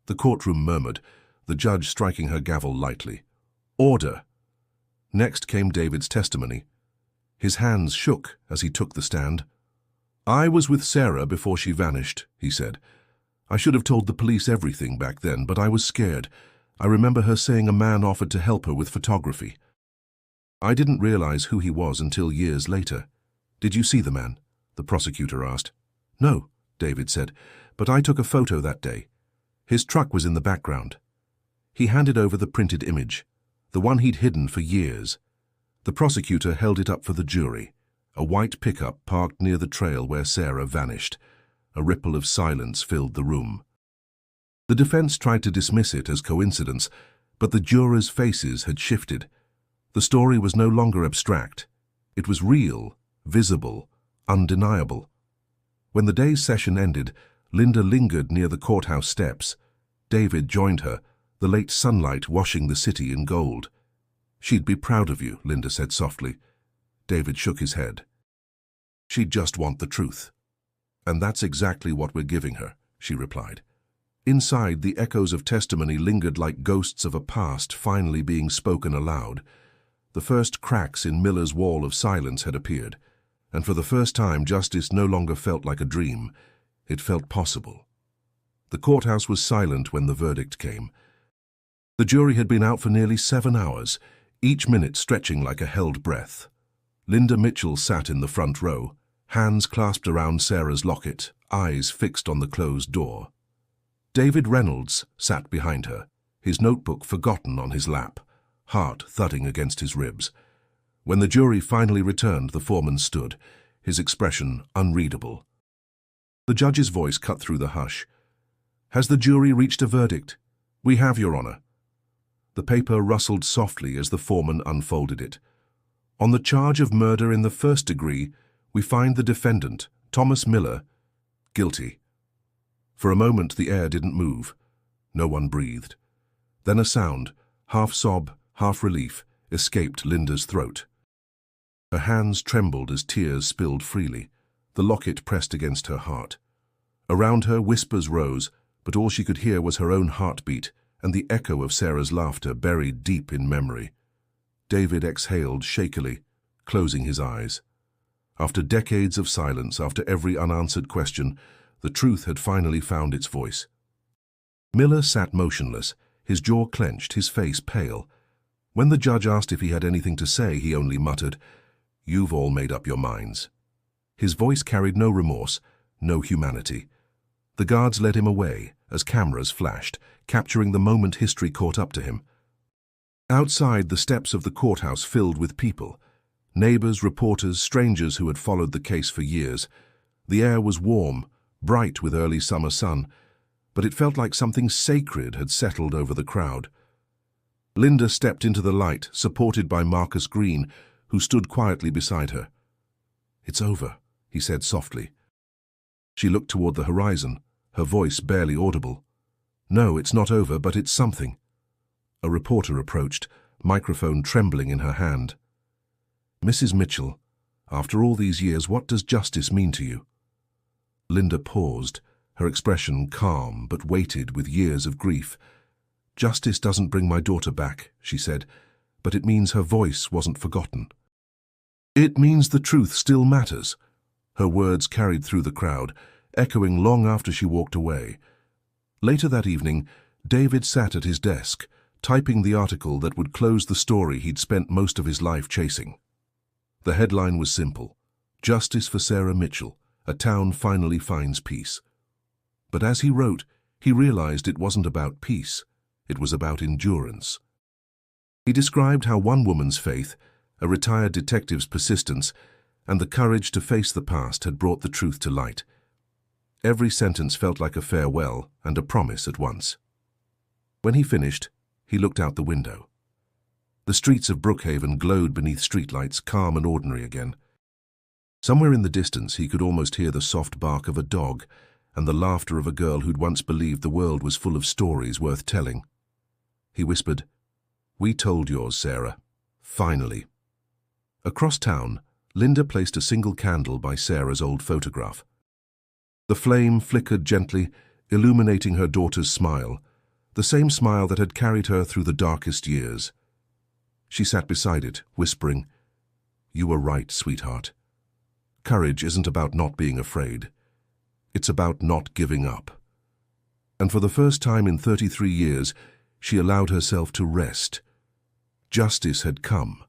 the courtroom murmured, the judge striking her gavel lightly. "Order." Next came David's testimony. His hands shook as he took the stand. "I was with Sarah before she vanished," he said. "I should have told the police everything back then, but I was scared. I remember her saying a man offered to help her with photography. I didn't realize who he was until years later." "Did you see the man?" the prosecutor asked. "No," David said, "but I took a photo that day. His truck was in the background." He handed over the printed image, the one he'd hidden for years. The prosecutor held it up for the jury, a white pickup parked near the trail where Sarah vanished. A ripple of silence filled the room. The defense tried to dismiss it as coincidence, but the jurors' faces had shifted. The story was no longer abstract. It was real, visible, undeniable. When the day's session ended, Linda lingered near the courthouse steps. David joined her, the late sunlight washing the city in gold. "She'd be proud of you," Linda said softly. David shook his head. "She'd just want the truth." "And that's exactly what we're giving her," she replied. Inside, the echoes of testimony lingered like ghosts of a past finally being spoken aloud. The first cracks in Miller's wall of silence had appeared, and for the first time justice no longer felt like a dream. It felt possible. The courthouse was silent when the verdict came. The jury had been out for nearly 7 hours, each minute stretching like a held breath. Linda Mitchell sat in the front row, hands clasped around Sarah's locket, eyes fixed on the closed door. David Reynolds sat behind her, his notebook forgotten on his lap, heart thudding against his ribs. When the jury finally returned, the foreman stood, his expression unreadable. The judge's voice cut through the hush. "Has the jury reached a verdict?" "We have, Your Honor." The paper rustled softly as the foreman unfolded it. "On the charge of murder in the first degree, we find the defendant, Thomas Miller, guilty." For a moment the air didn't move. No one breathed. Then a sound, half sob, half relief, escaped Linda's throat. Her hands trembled as tears spilled freely, the locket pressed against her heart. Around her, whispers rose, but all she could hear was her own heartbeat and the echo of Sarah's laughter buried deep in memory. David exhaled shakily, closing his eyes. After decades of silence, after every unanswered question, the truth had finally found its voice. Miller sat motionless, his jaw clenched, his face pale. When the judge asked if he had anything to say, he only muttered, "You've all made up your minds." His voice carried no remorse, no humanity. The guards led him away as cameras flashed, capturing the moment history caught up to him. Outside, the steps of the courthouse filled with people. Neighbors, reporters, strangers who had followed the case for years. The air was warm, bright with early summer sun, but it felt like something sacred had settled over the crowd. Linda stepped into the light, supported by Marcus Green, who stood quietly beside her. "It's over," he said softly. She looked toward the horizon, her voice barely audible. "No, it's not over, but it's something." A reporter approached, microphone trembling in her hand. "Mrs. Mitchell, after all these years, what does justice mean to you?" Linda paused, her expression calm but weighted with years of grief. "Justice doesn't bring my daughter back," she said, "but it means her voice wasn't forgotten. It means the truth still matters." Her words carried through the crowd, echoing long after she walked away. Later that evening, David sat at his desk, typing the article that would close the story he'd spent most of his life chasing. The headline was simple: "Justice for Sarah Mitchell, a town finally finds peace." But as he wrote, he realized it wasn't about peace, it was about endurance. He described how one woman's faith, a retired detective's persistence, and the courage to face the past had brought the truth to light. Every sentence felt like a farewell and a promise at once. When he finished, he looked out the window. The streets of Brookhaven glowed beneath streetlights, calm and ordinary again. Somewhere in the distance he could almost hear the soft bark of a dog and the laughter of a girl who'd once believed the world was full of stories worth telling. He whispered, "We told yours, Sarah. Finally." Across town, Linda placed a single candle by Sarah's old photograph. The flame flickered gently, illuminating her daughter's smile, the same smile that had carried her through the darkest years. She sat beside it, whispering, You were right, sweetheart. Courage isn't about not being afraid. It's about not giving up. And for the first time in 33 years, she allowed herself to rest. Justice had come,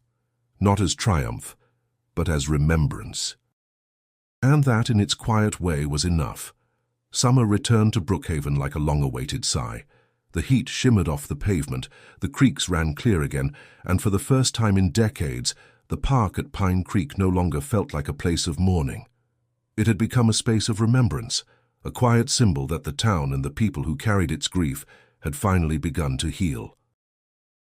not as triumph, but as remembrance. And that, in its quiet way, was enough. Summer returned to Brookhaven like a long-awaited sigh. The heat shimmered off the pavement, the creeks ran clear again, and for the first time in decades, the park at Pine Creek no longer felt like a place of mourning. It had become a space of remembrance, a quiet symbol that the town and the people who carried its grief had finally begun to heal.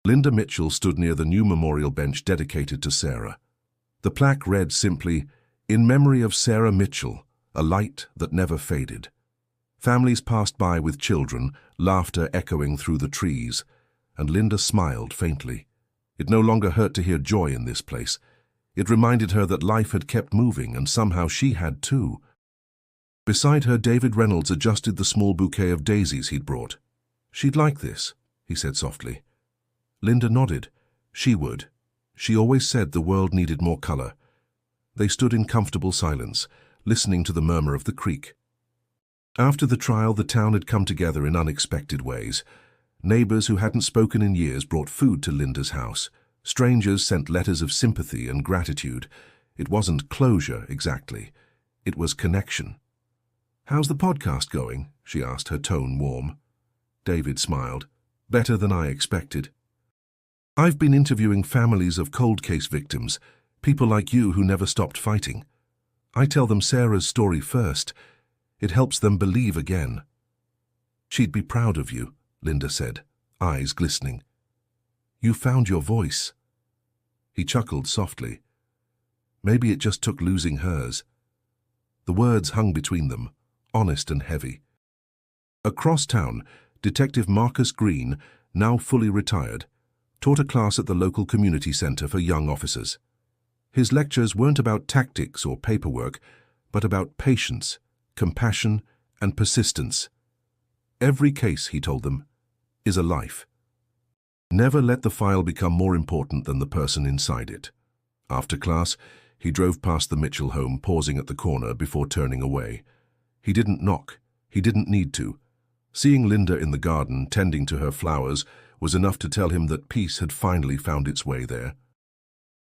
Linda Mitchell stood near the new memorial bench dedicated to Sarah. The plaque read simply, "In memory of Sarah Mitchell, a light that never faded." Families passed by with children, laughter echoing through the trees, and Linda smiled faintly. It no longer hurt to hear joy in this place. It reminded her that life had kept moving, and somehow she had too. Beside her, David Reynolds adjusted the small bouquet of daisies he'd brought. "She'd like this," he said softly. Linda nodded. She would. She always said the world needed more color. They stood in comfortable silence, listening to the murmur of the creek. After the trial, the town had come together in unexpected ways. Neighbors who hadn't spoken in years brought food to Linda's house. Strangers sent letters of sympathy and gratitude. It wasn't closure, exactly. It was connection. "How's the podcast going?" she asked, her tone warm. David smiled. "Better than I expected. I've been interviewing families of cold case victims, people like you who never stopped fighting. I tell them Sarah's story first. It helps them believe again." "She'd be proud of you," Linda said, eyes glistening. "You found your voice." He chuckled softly. Maybe it just took losing hers. The words hung between them, honest and heavy. Across town, Detective Marcus Green, now fully retired, taught a class at the local community center for young officers. His lectures weren't about tactics or paperwork, but about patience, compassion, and persistence. Every case, he told them, is a life. Never let the file become more important than the person inside it. After class, he drove past the Mitchell home, pausing at the corner before turning away. He didn't knock. He didn't need to. Seeing Linda in the garden, tending to her flowers, was enough to tell him that peace had finally found its way there.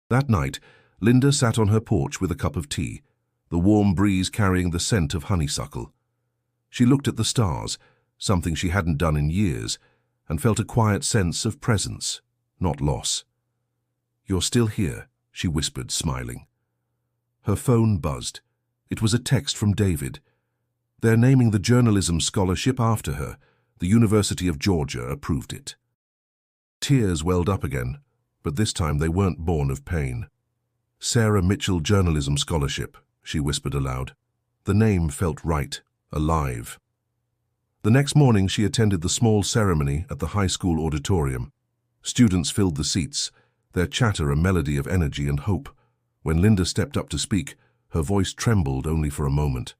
That night, Linda sat on her porch with a cup of tea, the warm breeze carrying the scent of honeysuckle. She looked at the stars, something she hadn't done in years, and felt a quiet sense of presence, not loss. "You're still here," she whispered, smiling. Her phone buzzed. It was a text from David. They're naming the journalism scholarship after her. The University of Georgia approved it. Tears welled up again, but this time they weren't born of pain. "Sarah Mitchell Journalism Scholarship," she whispered aloud. The name felt right, alive. The next morning she attended the small ceremony at the high school auditorium. Students filled the seats, their chatter a melody of energy and hope. When Linda stepped up to speak, her voice trembled only for a moment.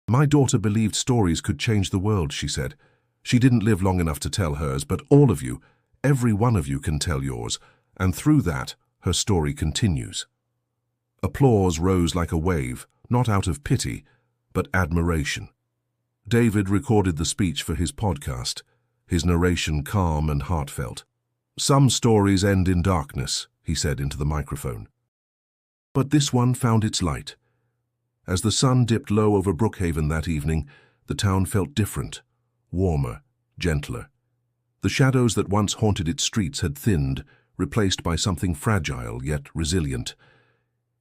"My daughter believed stories could change the world," she said. "She didn't live long enough to tell hers, but all of you, every one of you can tell yours, and through that, her story continues." Applause rose like a wave, not out of pity, but admiration. David recorded the speech for his podcast, his narration calm and heartfelt. "Some stories end in darkness," he said into the microphone. But this one found its light. As the sun dipped low over Brookhaven that evening, the town felt different, warmer, gentler. The shadows that once haunted its streets had thinned, replaced by something fragile yet resilient.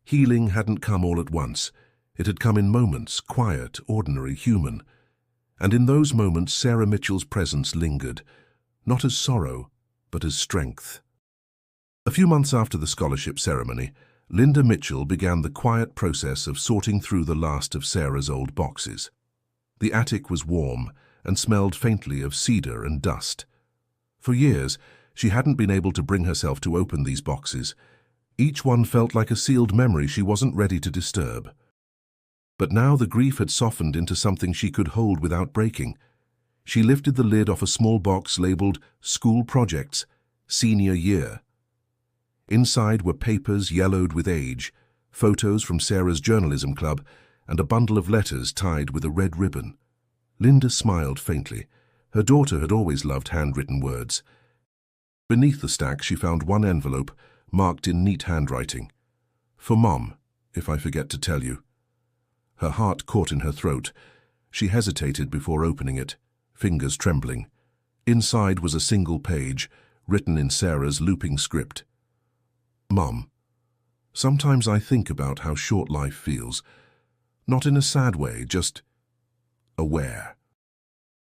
Healing hadn't come all at once. It had come in moments, quiet, ordinary, human. And in those moments, Sarah Mitchell's presence lingered, not as sorrow, but as strength. A few months after the scholarship ceremony, Linda Mitchell began the quiet process of sorting through the last of Sarah's old boxes. The attic was warm and smelled faintly of cedar and dust. For years, she hadn't been able to bring herself to open these boxes. Each one felt like a sealed memory she wasn't ready to disturb. But now the grief had softened into something she could hold without breaking. She lifted the lid off a small box labeled School Projects, Senior Year. Inside were papers yellowed with age, photos from Sarah's journalism club, and a bundle of letters tied with a red ribbon. Linda smiled faintly. Her daughter had always loved handwritten words. Beneath the stack she found one envelope, marked in neat handwriting. "For Mom, if I forget to tell you." Her heart caught in her throat. She hesitated before opening it, fingers trembling. Inside was a single page, written in Sarah's looping script. "Mom, sometimes I think about how short life feels. Not in a sad way, just aware.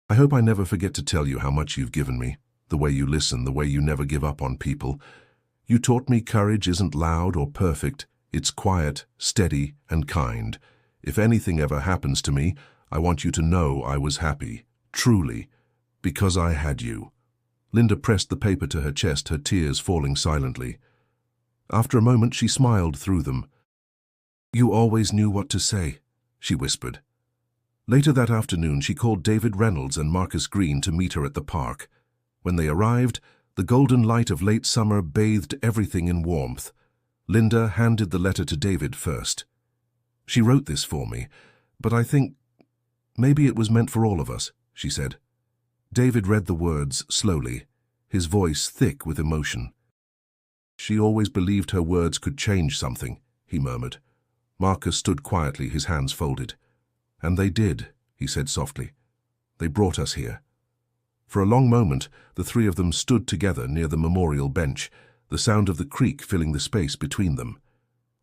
I hope I never forget to tell you how much you've given me, the way you listen, the way you never give up on people. You taught me courage isn't loud or perfect, it's quiet, steady, and kind. If anything ever happens to me, I want you to know I was happy, truly, because I had you." Linda pressed the paper to her chest, her tears falling silently. After a moment she smiled through them. "You always knew what to say," she whispered. Later that afternoon she called David Reynolds and Marcus Green to meet her at the park. When they arrived, the golden light of late summer bathed everything in warmth. Linda handed the letter to David first. "She wrote this for me, but I think maybe it was meant for all of us," she said. David read the words slowly, his voice thick with emotion. "She always believed her words could change something," he murmured. Marcus stood quietly, his hands folded. "And they did," he said softly. "They brought us here." For a long moment, the three of them stood together near the memorial bench, the sound of the creek filling the space between them.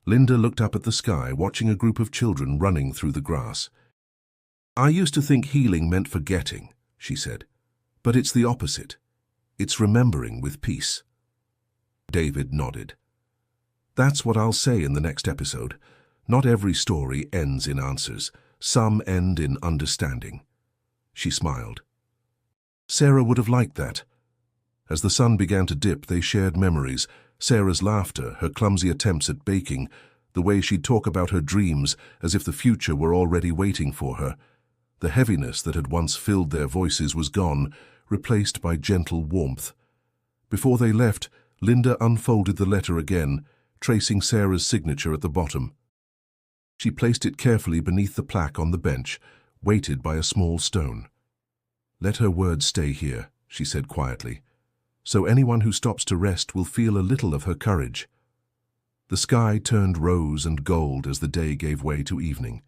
Linda looked up at the sky, watching a group of children running through the grass. "I used to think healing meant forgetting," she said. "But it's the opposite. It's remembering with peace." David nodded. "That's what I'll say in the next episode. Not every story ends in answers. Some end in understanding." She smiled. Sarah would have liked that. As the sun began to dip, they shared memories. Sarah's laughter, her clumsy attempts at baking, the way she'd talk about her dreams as if the future were already waiting for her. The heaviness that had once filled their voices was gone, replaced by gentle warmth. Before they left, Linda unfolded the letter again, tracing Sarah's signature at the bottom. She placed it carefully beneath the plaque on the bench, weighted by a small stone. "Let her words stay here," she said quietly, "so anyone who stops to rest will feel a little of her courage." The sky turned rose and gold as the day gave way to evening.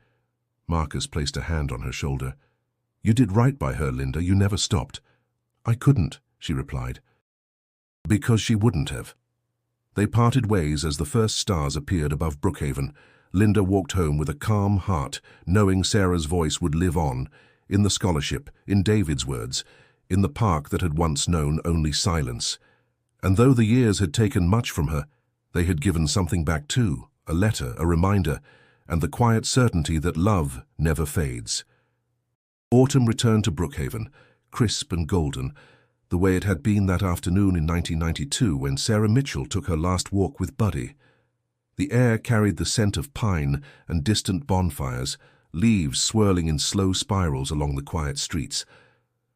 Marcus placed a hand on her shoulder. "You did right by her, Linda. You never stopped." "I couldn't," she replied. Because she wouldn't have. They parted ways as the first stars appeared above Brookhaven. Linda walked home with a calm heart, knowing Sarah's voice would live on, in the scholarship, in David's words, in the park that had once known only silence. And though the years had taken much from her, they had given something back too, a letter, a reminder, and the quiet certainty that love never fades. Autumn returned to Brookhaven, crisp and golden, the way it had been that afternoon in 1992 when Sarah Mitchell took her last walk with Buddy. The air carried the scent of pine and distant bonfires, leaves swirling in slow spirals along the quiet streets.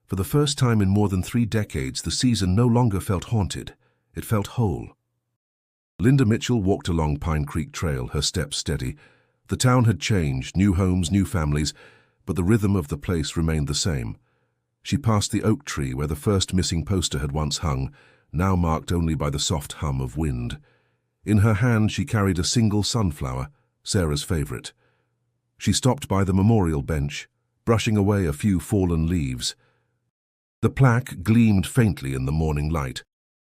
For the first time in more than 3 decades, the season no longer felt haunted. It felt whole. Linda Mitchell walked along Pine Creek Trail, her steps steady. The town had changed, new homes, new families, but the rhythm of the place remained the same. She passed the oak tree where the first missing poster had once hung, now marked only by the soft hum of wind. In her hand she carried a single sunflower, Sarah's favorite. She stopped by the memorial bench, brushing away a few fallen leaves. The plaque gleamed faintly in the morning light,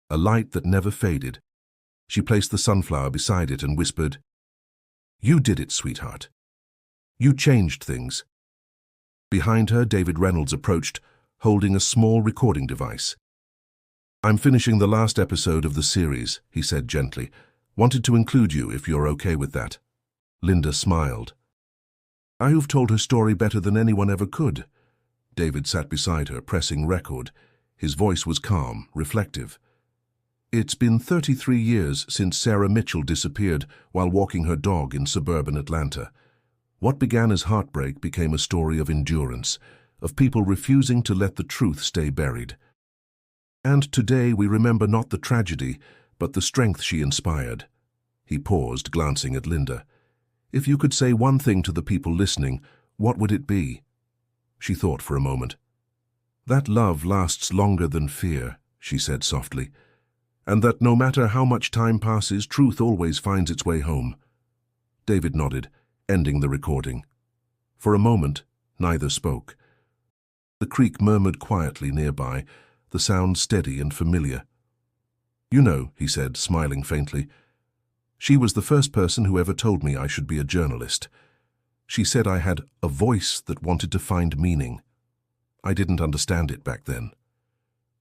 a light that never faded. She placed the sunflower beside it and whispered, "You did it, sweetheart. You changed things." Behind her, David Reynolds approached, holding a small recording device. "I'm finishing the last episode of the series," he said gently. "Wanted to include you if you're okay with that." Linda smiled. "You've told her story better than anyone ever could." David sat beside her, pressing record. His voice was calm, reflective. "It's been 33 years since Sarah Mitchell disappeared while walking her dog in suburban Atlanta. What began as heartbreak became a story of endurance, of people refusing to let the truth stay buried. And today we remember not the tragedy, but the strength she inspired. He paused, glancing at Linda. If you could say one thing to the people listening, what would it be? She thought for a moment. That love lasts longer than fear, she said softly, and that no matter how much time passes, truth always finds its way home. David nodded, ending the recording. For a moment, neither spoke. The creek murmured quietly nearby, the sound steady and familiar. You know, he said, smiling faintly, she was the first person who ever told me I should be a journalist. She said I had a voice that wanted to find meaning. I didn't understand it back then.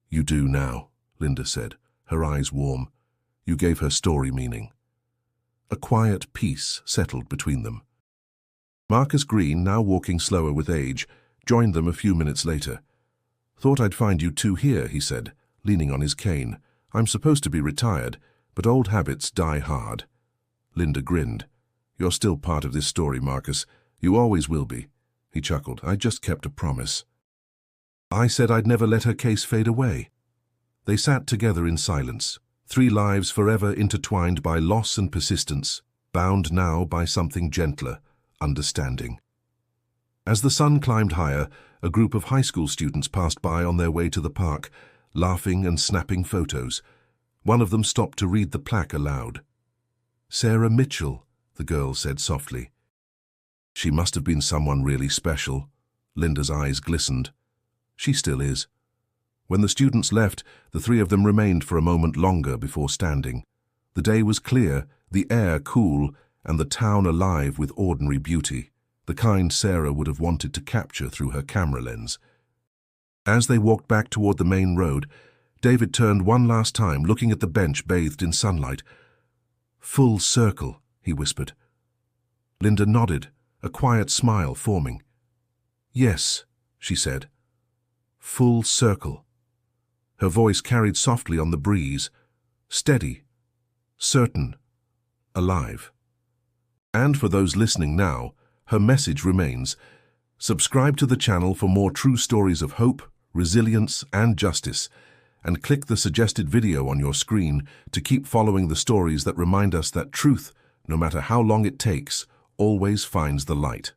You do now, Linda said, her eyes warm. You gave her story meaning. A quiet peace settled between them. Marcus Green, now walking slower with age, joined them a few minutes later. Thought I'd find you two here, he said, leaning on his cane. I'm supposed to be retired, but old habits die hard. Linda grinned. You're still part of this story, Marcus. You always will be. He chuckled. I just kept a promise. I said I'd never let her case fade away. They sat together in silence, 3 lives forever intertwined by loss and persistence, bound now by something gentler, understanding. As the sun climbed higher, a group of high school students passed by on their way to the park, laughing and snapping photos. One of them stopped to read the plaque aloud. Sarah Mitchell, the girl said softly. She must have been someone really special. Linda's eyes glistened. She still is. When the students left, the 3 of them remained for a moment longer before standing. The day was clear, the air cool, and the town alive with ordinary beauty, the kind Sarah would have wanted to capture through her camera lens. As they walked back toward the main road, David turned one last time, looking at the bench bathed in sunlight. Full circle, he whispered. Linda nodded, a quiet smile forming. Yes, she said. Full circle. Her voice carried softly on the breeze, steady, certain, alive. And for those listening now, her message remains. Subscribe to the channel for more true stories of hope, resilience, and justice, and click the suggested video on your screen to keep following the stories that remind us that truth, no matter how long it takes, always finds the light.